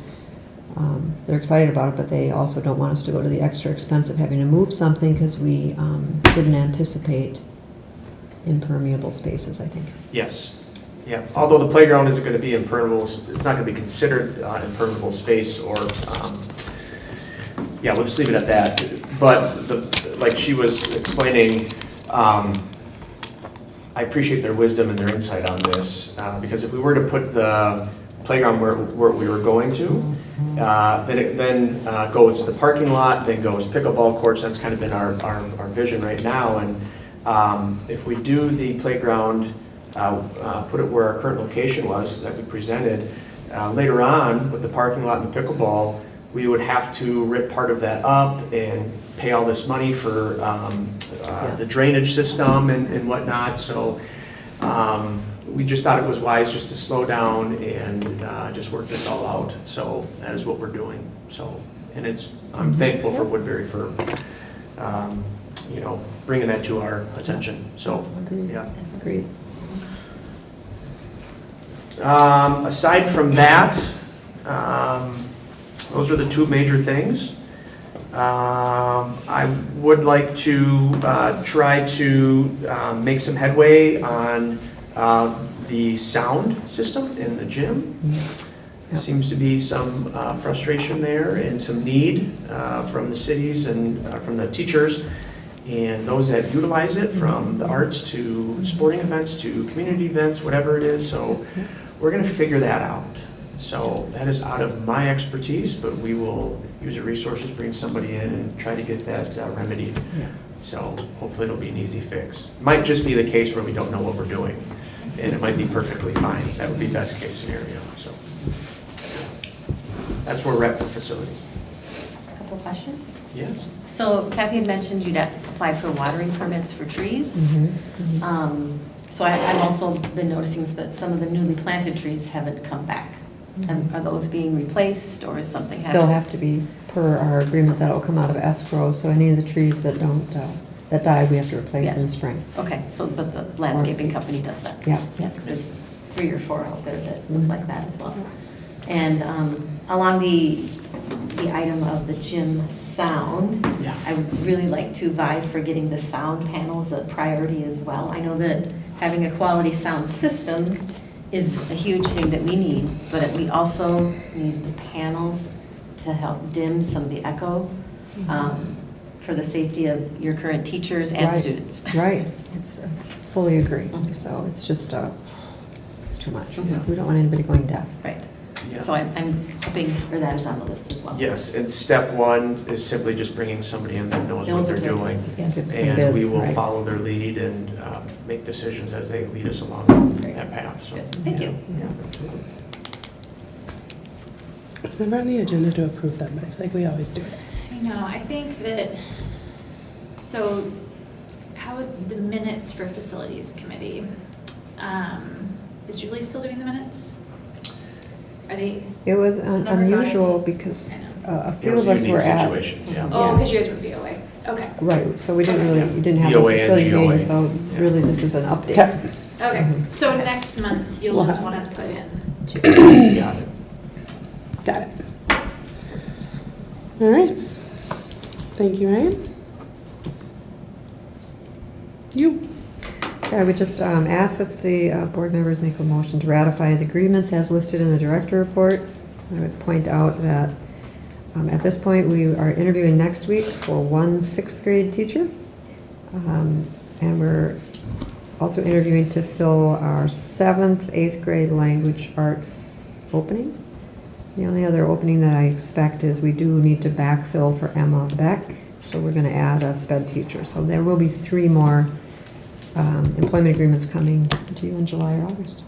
They're excited about it, but they also don't want us to go to the extra expense of having to move something because we didn't anticipate impermeable spaces, I think. yes. Yeah. Although the playground isn't going to be impermeable, it's not going to be considered impermeable space or, we'll just leave it at that. But like she was explaining, I appreciate their wisdom and their insight on this because if we were to put the playground where we were going to, then it goes to the parking lot, then goes pickleball courts. That's kind of been our vision right now. And if we do the playground, put it where our current location was that we presented, later on with the parking lot and the pickleball, we would have to rip part of that up and pay all this money for the drainage system and whatnot. So we just thought it was wise just to slow down and just work this all out. So that is what we're doing. So, and I'm thankful for Woodbury for, bringing that to our attention. So, Agreed. yeah. Agreed. Aside from that, those are the two major things. I would like to try to make some headway on the sound system in the gym. There seems to be some frustration there and some need from the cities and from the teachers and those that utilize it, from the arts to sporting events to community events, whatever it is. So we're going to figure that out. So that is out of my expertise, but we will use the resources, bring somebody in and try to get that remedied. Yeah. So hopefully it'll be an easy fix. Might just be the case where we don't know what we're doing, and it might be perfectly fine. That would be best case scenario. So that's where we're at for facilities. Couple questions? Yes. So Kathy had mentioned you'd applied for watering permits for trees. So I've also been noticing that some of the newly planted trees haven't come back. Are those being replaced or is something happening? They'll have to be, per our agreement, that'll come out of escrow, so any of the trees that don't, that die, we have to replace in spring. Okay, so, but the landscaping company does that? Yeah. Yeah, because there's 3 or 4 out there that look like that as well. And along the item of the gym sound, Yeah. I would really like to vie for getting the sound panels a priority as well. I know that having a quality sound system is a huge thing that we need, but we also need the panels to help dim some of the echo for the safety of your current teachers and Right. students. Right, it's, fully agree. Mhm. So it's just, it's too much. Mhm. We don't want anybody going deaf. Right. Yeah. So I'm hoping for that is on the list as well. Yes, and step one is simply just bringing somebody in that knows what they're doing. Yeah. Give some And we bids, will right. follow their lead and make decisions as they lead us along that path. So, Good. Thank you. yeah. It's never on the agenda to approve them, but I feel like we always do it. I know, I think that, so how would the minutes for facilities committee, is Julie still doing the minutes? Are they, It was Never got unusual it. because a It few was of a us unique were at. situation, yeah. oh, Yeah. because you guys were BOA, okay. Right, so we didn't really, we didn't have a VOA and facilities GOA. meeting, so Yeah. really this is an update. Okay. Okay, Mhm. so next month, you'll We'll just have- want to put in. Got it. Got it. All right. Thank you, Ryan. You. I would just ask that the board members make a motion to ratify the agreements as listed in the director report. I would point out that at this point, we are interviewing next week for one 6th grade teacher. And we're also interviewing to fill our 7th, 8th grade language arts opening. The only other opening that I expect is we do need to backfill for Emma Beck, so we're going to add a sped teacher. So there will be 3 more employment agreements coming to you in July or August.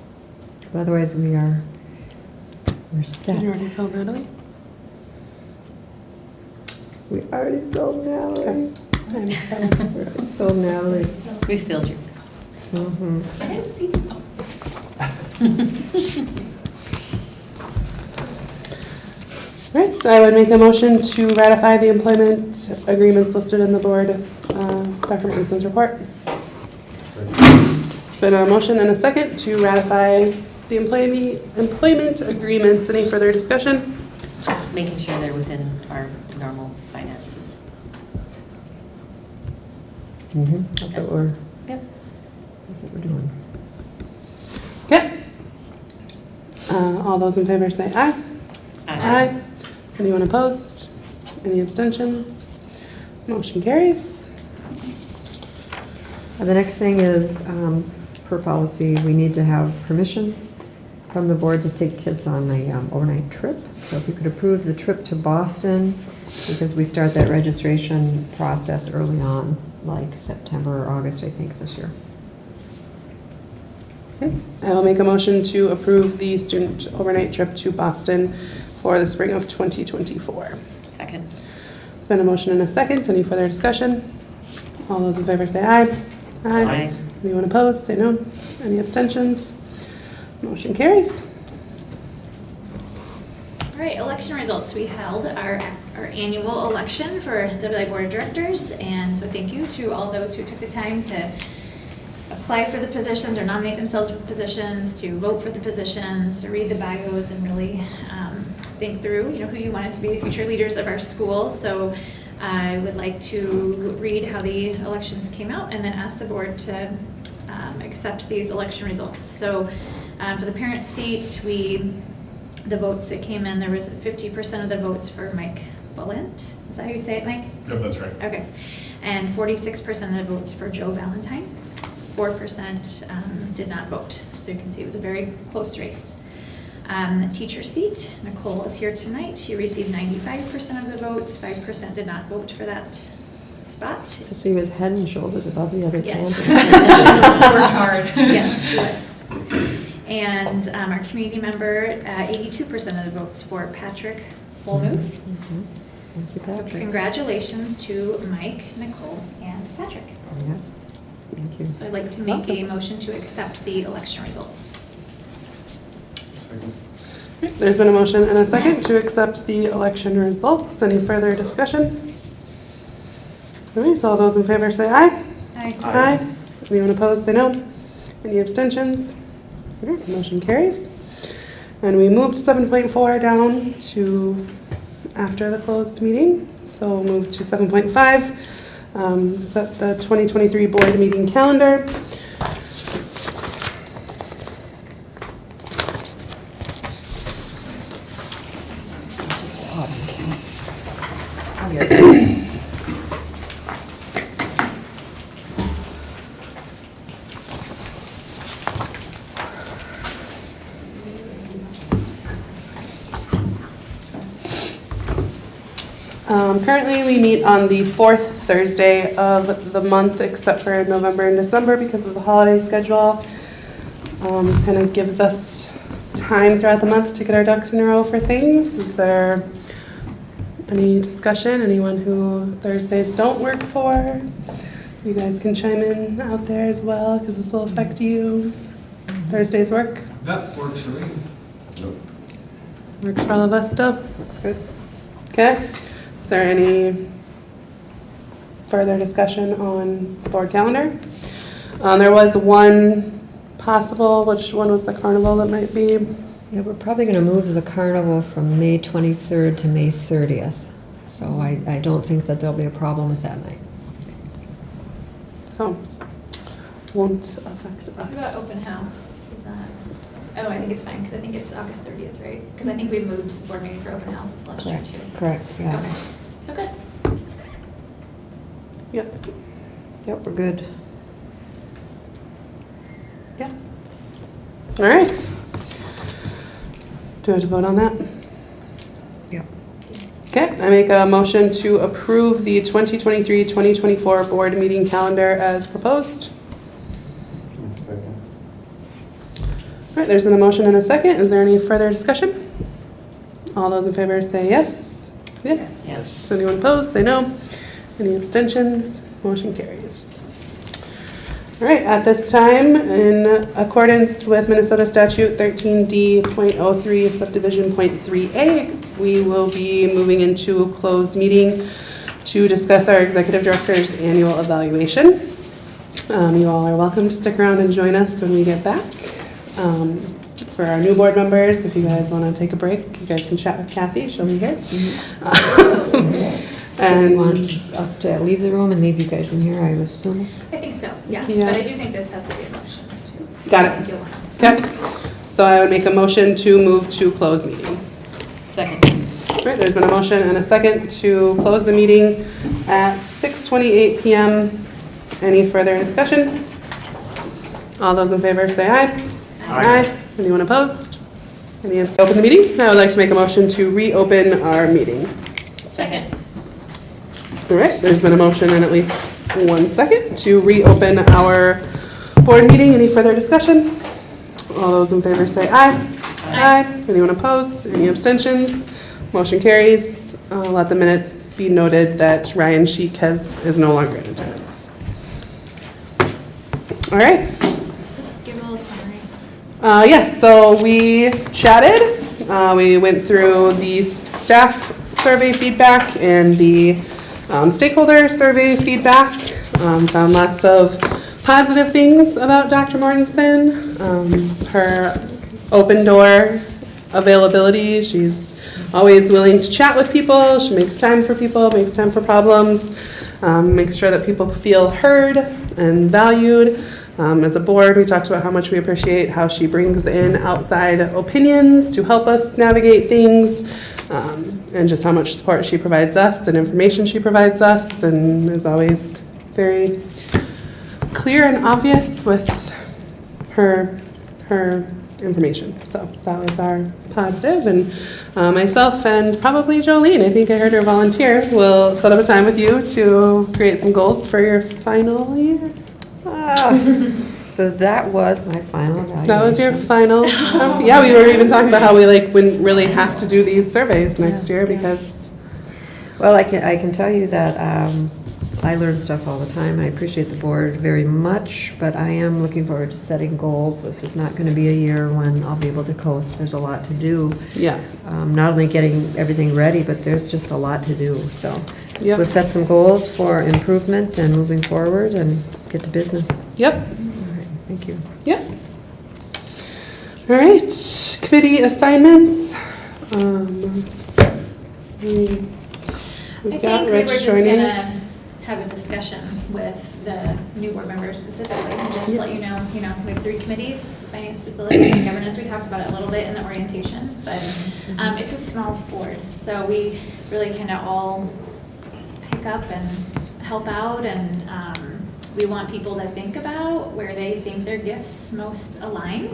But otherwise, we're set. You already filled Natalie? We already filled Natalie. Okay. I missed that one. We already filled Natalie. We filled you. Mhm. I didn't see. Oh. Right, so I would make a motion to ratify the employment agreements listed in the board documents report. Second. It's been a motion and a second to ratify the employment agreements. Any further discussion? Just making sure they're within our normal finances. That's what we're, Yep. that's what we're doing. Okay. All those in favor say aye. Aye. Anyone opposed? Any abstentions? Motion carries. The next thing is, per policy, we need to have permission from the board to take kids on a overnight trip. So if you could approve the trip to Boston, because we start that registration process early on, like September or August, I think, this year. Okay. I will make a motion to approve the student overnight trip to Boston for the spring of 2024. Second. It's been a motion and a second. Any further discussion? All those in favor say aye. Aye. Anyone opposed, say no. Any abstentions? Motion carries. All right, election results. We held our annual election for WI Board of Directors, and so thank you to all those who took the time to apply for the positions or nominate themselves for the positions, to vote for the positions, to read the bios, and really think through, who you wanted to be the future leaders of our school. So I would like to read how the elections came out and then ask the board to accept these election results. So for the parent seat, the votes that came in, there was 50% of the votes for Mike Bullant. Is that how you say it, Mike? Yep, that's right. Okay. And 46% of the votes for Joe Valentine. 4% did not vote. So you can see it was a very close race. Teacher seat, Nicole is here tonight. She received 95% of the votes. 5% did not vote for that spot. So she was head and shoulders above the other Yes. candidates. Worked hard. Yes, she was. And our community member, 82% of the votes for Patrick Holmuth. Thank you, So Patrick. congratulations to Mike, Nicole, and Patrick. Yes, thank you. So I'd like to make a motion to accept the election results. Second. There's been a motion and a second to accept the election results. Any further discussion? All right, so all those in favor say aye. Aye. Anyone opposed, say no. Any abstentions? Okay, motion carries. And we moved 7.4 down to after the closed meeting. So we'll move to 7.5, set the 2023 board meeting calendar. Currently, we meet on the 4th Thursday of the month, except for November and December because of the holiday schedule. This kind of gives us time throughout the month to get our ducks in a row for things. Is there any discussion? Anyone who Thursdays don't work for? You guys can chime in out there as well because this will affect you. Thursdays work? That works for me. Works for all of us still? Looks good. Okay. Is there any further discussion on the board calendar? There was one possible, which one was the carnival that might be? Yeah, we're probably going to move the carnival from May 23rd to May 30th. So I don't think that there'll be a problem with that night. So, won't affect What us. about open house? Is that, oh, I think it's fine, because I think it's August 30th, right? Because I think we moved the board meeting for open houses last year too. Correct, yeah. Okay, so good. Yep. Yep, we're good. Yep. All right. Do I have to vote on that? Yep. Okay, I make a motion to approve the 2023-2024 board meeting calendar as proposed. Second. All right, there's been a motion and a second. Is there any further discussion? All those in favor say yes. Yes. Yes. Anyone opposed, say no. Any abstentions? Motion carries. All right, at this time, in accordance with Minnesota Statute 13D.03 subdivision .3A, we will be moving into a closed meeting to discuss our executive director's annual evaluation. You all are welcome to stick around and join us when we get back. For our new board members, if you guys want to take a break, you guys can chat with Kathy. She'll be here. So you want us to leave the room and leave you guys in here, I was assuming? I think so, yeah. Yeah. But I do think this has to be a motion too. Got it. I think you'll wanna- Okay, so I would make a motion to move to close meeting. Second. All right, there's been a motion and a second to close the meeting at 6:28 PM. Any further discussion? All those in favor say aye. Aye. Anyone opposed? Any open the meeting? I would like to make a motion to reopen our meeting. Second. All right, there's been a motion and at least 1 second to reopen our board meeting. Any further discussion? All those in favor say aye. Aye. Anyone opposed? Any abstentions? Motion carries. Let the minutes be noted that Ryan Sheik is no longer in attendance. All right. Give a little summary. Yes, so we chatted. We went through the staff survey feedback and the stakeholder survey feedback. Found lots of positive things about Dr. Mortensen. Her open door availability. She's always willing to chat with people. She makes time for people, makes time for problems, makes sure that people feel heard and valued. As a board, we talked about how much we appreciate how she brings in outside opinions to help us navigate things, and just how much support she provides us and information she provides us, and is always very clear and obvious with her information. So that was our positive. And myself and probably Jolene, I think I heard her volunteer, will set up a time with you to create some goals for your final year. So that was my final evaluation. That was your final. Yeah, we were even talking about how we wouldn't really have to do these surveys next year because. Well, I can tell you that I learn stuff all the time. I appreciate the board very much, but I am looking forward to setting goals. This is not going to be a year when I'll be able to coast. There's a lot to do. Yeah. Not only getting everything ready, but there's just a lot to do. So Yep. we'll set some goals for improvement and moving forward and get to business. Yep. All right, thank you. Yep. All right. Committee assignments. We've I got think we Rich were just joining. gonna have a discussion with the new board members specifically, and just let you know, we have 3 committees, finance, facilities, and governance. We talked about it a little bit in the orientation, but it's a small board, so we really kind of all pick up and help out, and we want people to think about where they think their gifts most align.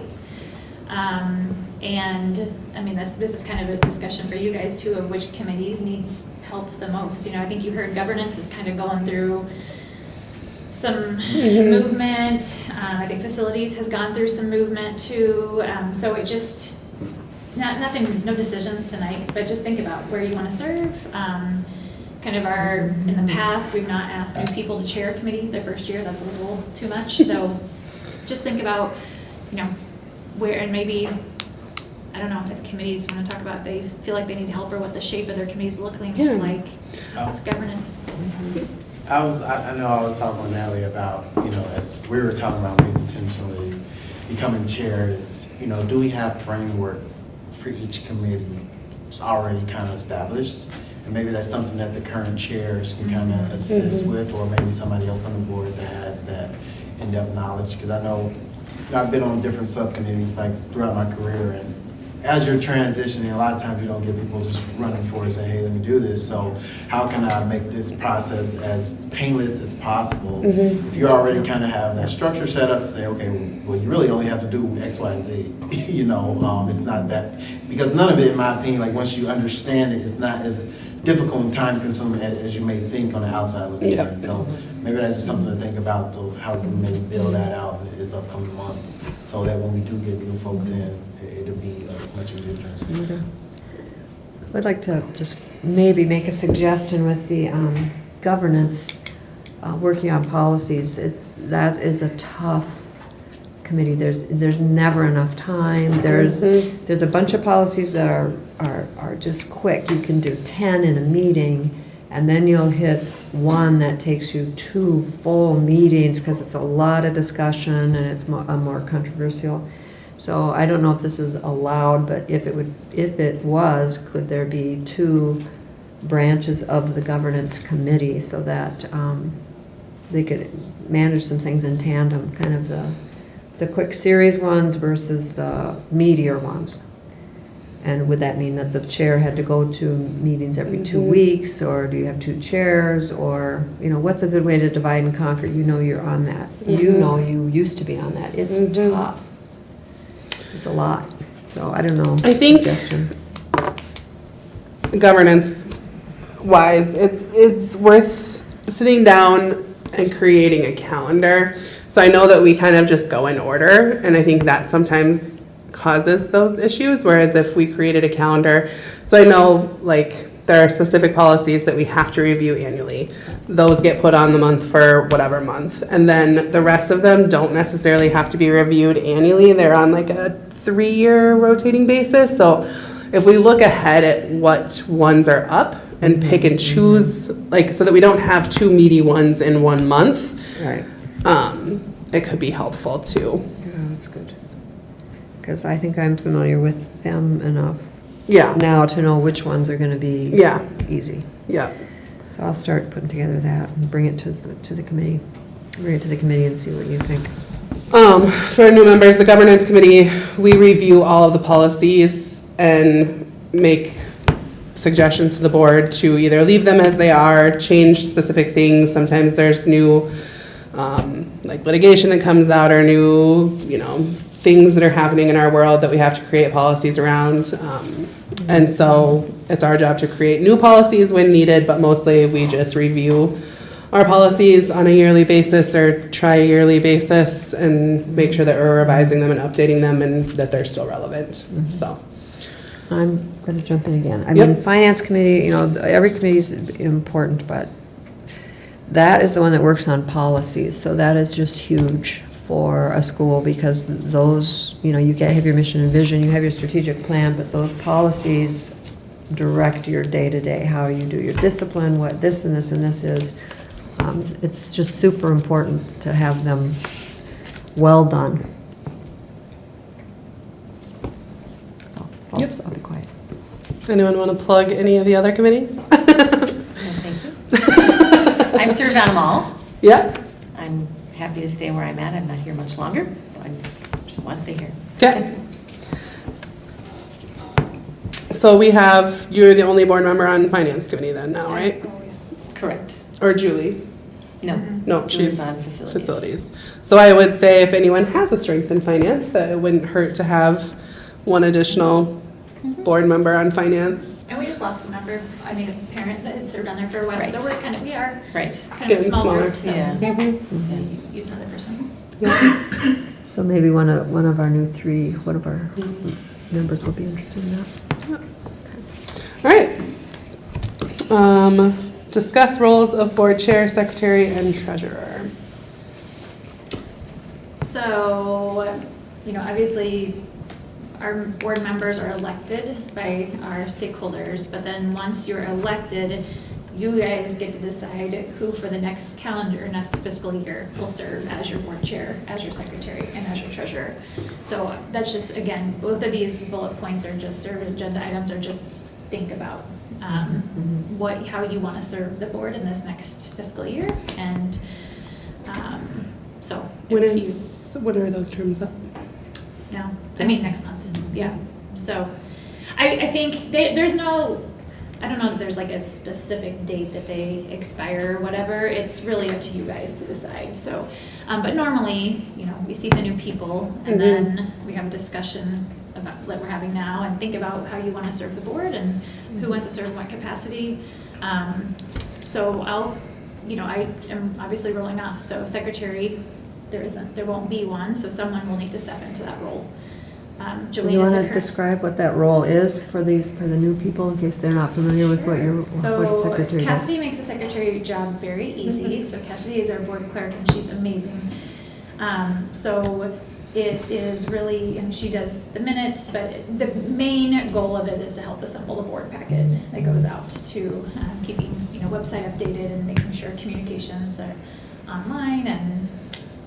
And I mean, this is kind of a discussion for you guys too, of which committees needs help the most. I think you heard governance is kind of going through some movement. I think facilities has gone through some movement too. So it just, no decisions tonight, but just think about where you want to serve. Kind of in the past, we've not asked new people to chair a committee their first year. That's a little too much. So just think about, where, and maybe, I don't know if committees want to talk about if they feel like they need help or what the shape of their committees look like. Yeah. What's governance? I know I was talking with Natalie about, as we were talking about maybe potentially becoming chairs, do we have framework for each committee? It's already kind of established. And maybe that's something that the current chairs can kind of assist with, or maybe somebody else on the board that has that in-depth knowledge. Because I know, I've been on different subcommittees like throughout my career, and as you're transitioning, a lot of times you don't get people just running for it, saying, hey, let me do this. So how can I make this process as painless as possible? If you already kind of have that structure set up, say, okay, well, you really only have to do X, Y, and Z. You know, it's not that, because none of it, in my opinion, like once you understand it, it's not as difficult and time consuming as you may think on the outside looking in. So maybe that's just something to think about, to how we maybe build that out in its upcoming months, so that when we do get new folks in, it'll be a much easier transition. Okay. I'd like to just maybe make a suggestion with the governance, working on policies. That is a tough committee. There's never enough time. There's a bunch of policies that are just quick. You can do 10 in a meeting, and then you'll hit one that takes you 2 full meetings because it's a lot of discussion and it's more controversial. So I don't know if this is allowed, but if it was, could there be 2 branches of the governance committee so that they could manage some things in tandem, kind of the quick series ones versus the meatier ones? And would that mean that the chair had to go to meetings every 2 weeks, or do you have 2 chairs, or, you know, what's a good way to divide and conquer? You know you're on that. You know you used to be on that. It's tough. It's a lot. So I don't know. I think Suggestion. governance-wise, it's worth sitting down and creating a calendar. So I know that we kind of just go in order, and I think that sometimes causes those issues, whereas if we created a calendar, so I know like there are specific policies that we have to review annually. Those get put on the month for whatever month, and then the rest of them don't necessarily have to be reviewed annually. They're on like a 3-year rotating basis. So if we look ahead at what ones are up and pick and choose, like, so that we don't have 2 meaty ones in 1 month, Right. it could be helpful too. Yeah, that's good. Because I think I'm familiar with them enough Yeah. now to know which ones are going to be Yeah. easy. Yeah. So I'll start putting together that and bring it to the committee. Bring it to the committee and see what you think. For new members, the governance committee, we review all of the policies and make suggestions to the board to either leave them as they are, change specific things. Sometimes there's new, like litigation that comes out, or new, things that are happening in our world that we have to create policies around. And so it's our job to create new policies when needed, but mostly we just review our policies on a yearly basis or tri-yearly basis and make sure that we're revising them and updating them and that they're still relevant. So I'm going to jump in again. I Yep. mean, finance committee, every committee is important, but that is the one that works on policies. So that is just huge for a school, because those, you can't have your mission and vision, you have your strategic plan, but those policies direct your day-to-day, how you do your discipline, what this and this and this is. It's just super important to have them well done. So I'll be quiet. anyone want to plug any of the other committees? No, thank you. I've served on them all. Yeah. I'm happy to stay where I'm at. I'm not here much longer, so I just want to stay here. Okay. So you're the only board member on finance committee then now, right? Correct. Or Julie? No. No, Julie's she's on facilities. So I would say if anyone has a strength in finance, that it wouldn't hurt to have one additional board member on finance. And we just lost a member, a parent that had served on there for a while, so Right. we are Right. kind of a Getting small smaller. group, so Yeah. use another person. So maybe one of our new 3, one of our members will be interested in that. All right. Discuss roles of board chair, secretary, and treasurer. So, obviously, our board members are elected by our stakeholders, but then once you're elected, you guys get to decide who for the next fiscal year will serve as your board chair, as your secretary, and as your treasurer. So that's just, again, both of these bullet points are just agenda items, or just think about how you want to serve the board in this next fiscal year. And so When if you, is, what are those terms up? no, I mean, next month, yeah. So I think there's no, I don't know that there's like a specific date that they expire or whatever. It's really up to you guys to decide. So, but normally, you know, we see the new people and then we have a discussion about like we're having now and think about how you want to serve the board and who wants to serve in what capacity. So I am obviously rolling off. So secretary, there won't be one. So someone will need to step into that role. Do Jolene you is want the to current- describe what that role is for the new people in case they're not familiar with what what So secretary does? Cassidy makes the secretary job very easy. So Cassidy is our board clerk and she's amazing. So it is really, and she does the minutes, but the main goal of it is to help assemble the board packet that goes out to keeping, website updated and making sure communications are online. And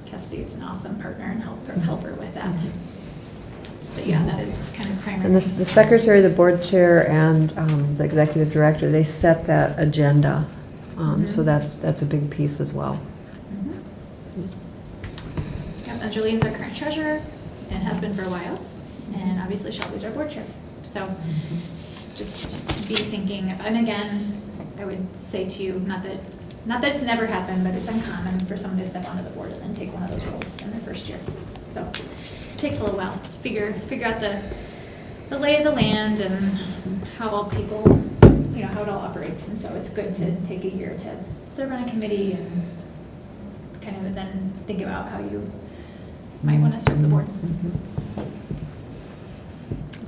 Cassidy is an awesome partner and helper with that. But yeah, that is kind of primary. And the secretary, the board chair, and the executive director, they set that agenda. So that's a big piece as well. Yep, and Jolene's our current treasurer and has been for a while. And obviously Shelby's our board chair. So just be thinking, and again, I would say to you, not that it's never happened, but it's uncommon for someone to step onto the board and then take one of those roles in their first year. So it takes a little while to figure out the lay of the land and how all people, how it all operates. And so it's good to take a year to serve on a committee and kind of then think about how you might want to serve the board.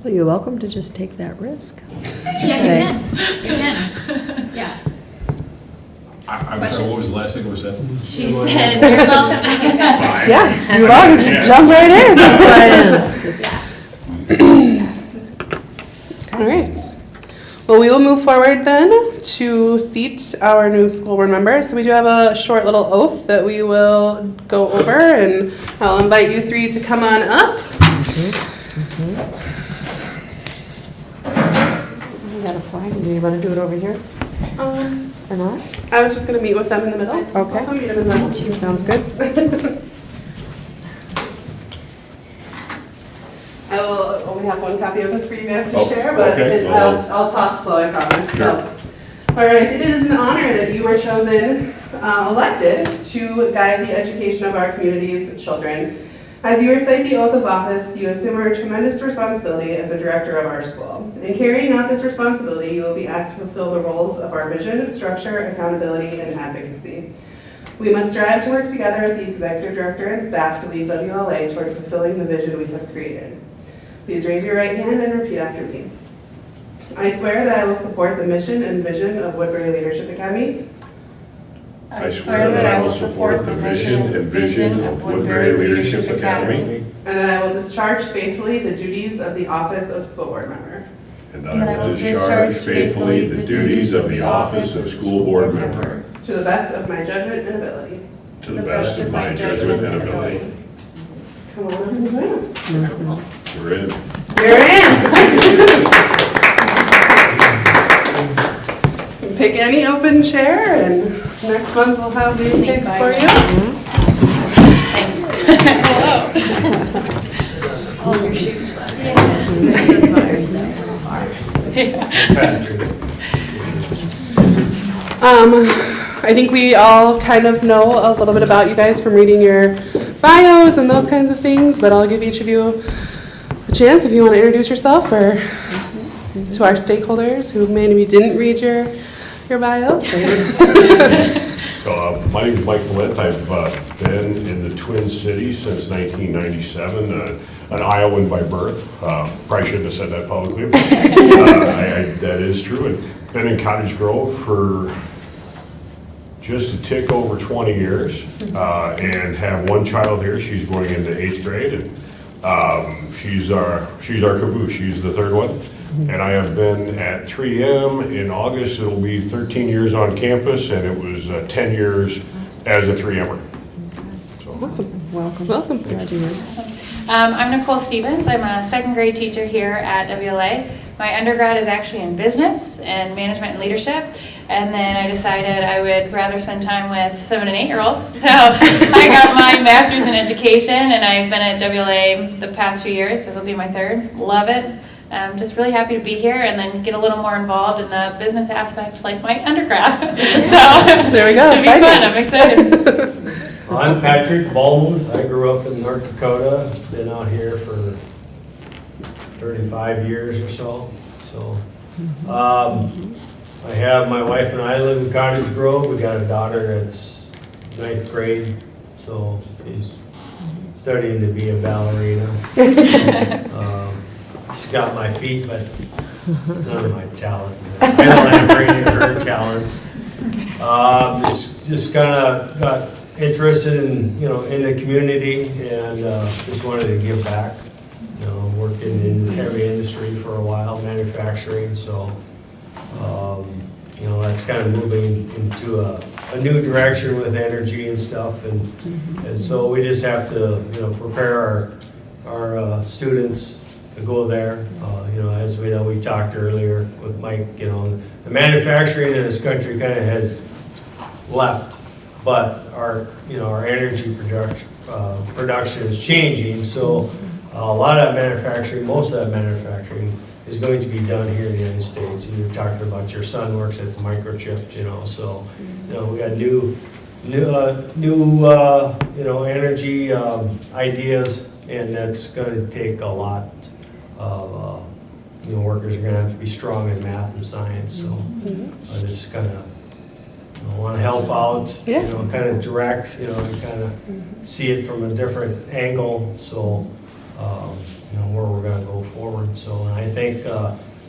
So you're welcome to just take that risk. Yeah, you can. Yeah. I'm sorry, what was the last thing was said? She said, you're welcome to take that. Yeah, you're welcome, just jump right in. All right. Well, we will move forward then to seat our new school board members. So we do have a short little oath that we will go over, and I'll invite you three to come on up. We got a flag. Do you want to do it over here or not? I was just going to meet with them in the middle. Okay. I'll meet them in the middle. Sounds good. I will only have one copy of this for you guys to Oh, share, but okay, I'll talk slow, I promise. So, all right, it is an honor that you were chosen, elected to guide the education of our community's children. As you recite the oath of office, you assume a tremendous responsibility as a director of our school. In carrying out this responsibility, you will be asked to fulfill the roles of our vision, structure, accountability, and advocacy. We must strive to work together with the executive director and staff to lead WLA toward fulfilling the vision we have created. Please raise your right hand and repeat after me. I swear that I will support the mission and vision of Woodbury Leadership Academy. I swear that I will support the mission and vision of Woodbury Leadership Academy, And that I will discharge faithfully the duties of the office of school board member. and that I will discharge faithfully the duties of the office of school board member To the best of my judgment and ability. to the best of my judgment and ability. Come on up and join us. We're in. You're in. Pick any open chair, and next month we'll have these picks for you. All your shoes. I think we all kind of know a little bit about you guys from reading your bios and those kinds of things, but I'll give each of you a chance if you want to introduce yourself or to our stakeholders who maybe didn't read your bio. My name is Mike Millett. I've been in the Twin Cities since 1997, an Iowan by birth. Probably shouldn't have said that publicly, but that is true. And been in Cottage Grove for just a tick over 20 years, and have one child here. She's going into 8th grade, and she's our caboose. She's the third one. And I have been at 3M in August. It'll be 13 years on campus, and it was 10 years as a 3M'er. Awesome. Welcome. Welcome. Glad you're here. I'm Nicole Stevens. I'm a second grade teacher here at WLA. My undergrad is actually in business and management and leadership. And then I decided I would rather spend time with 7 and 8-year-olds. So I got my master's in education, and I've been at WLA the past few years. This will be my third. Love it. I'm just really happy to be here and then get a little more involved in the business aspect like my undergrad. So There we go. should be fun. I'm excited. Well, I'm Patrick Ballmuth. I grew up in North Dakota. Been out here for 35 years or so. So, I have my wife and I live in Cottage Grove. We got a daughter that's 9th grade, so she's studying to be a ballerina. She's got my feet, but none of my talent. I don't have any of her talent. Just kind of got interested in, in the community and just wanted to give back. Working in heavy industry for a while, manufacturing, so, that's kind of moving into a new direction with energy and stuff, and so we just have to, prepare our students to go there. As we talked earlier with Mike, the manufacturing in this country kind of has left, but our energy production is changing, so a lot of that manufacturing, most of that manufacturing is going to be done here in the United States. You were talking about your son works at the microchip, so, we got new energy ideas, and that's going to take a lot of, workers are going to have to be strong in math and science, so I just kind of want to help out, kind of direct, and kind of see it from a different angle, so, where we're going to go forward. So, and I think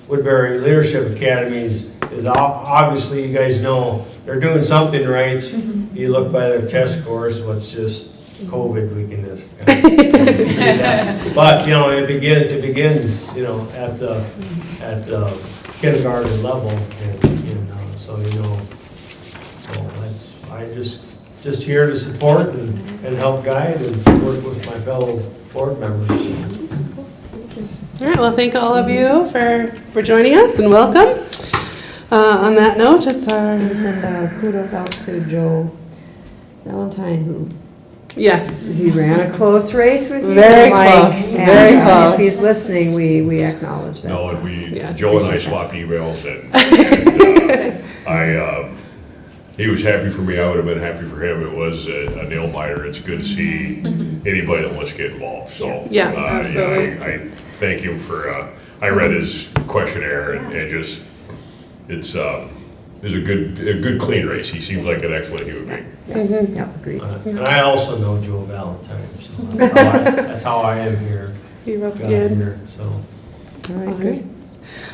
Woodbury Leadership Academy is obviously, you guys know, they're doing something right. You look by their test scores, what's just COVID weakness. But, it begins, at the kindergarten level, and so, so I just here to support and help guide and work with my fellow board members. All right, well, thank all of you for joining us and welcome. On that note, it's our... We send kudos out to Joe Valentine, who Yes. he ran a close race with you, Very Mike. close, And, very close. If he's listening, we acknowledge that. No, and Yeah, Joe and I appreciate swapped emails, and he was happy for me, I would have been happy for him. It was a nail biter. It's good to see anybody that wants to get involved, so. Yeah, absolutely. I thank him for, I read his questionnaire and just, it's a good clean race. He seems like an excellent human being. Yeah, agreed. And I also know Joe Valentine, so that's how I am here. He roped got you in. here, so. All All right, right. good.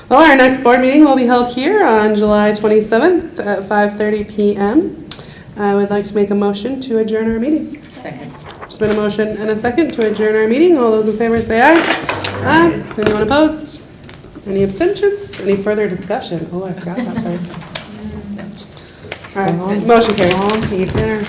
Well, our next board meeting will be held here on July 27th at 5:30 p.m. I would like to make a motion to adjourn our meeting. Second. There's been a motion and a second to adjourn our meeting. All those in favor say aye. Aye. Anyone opposed? Any abstentions? Any further discussion? Oh, I forgot that part. All right, motion carries. Eat dinner.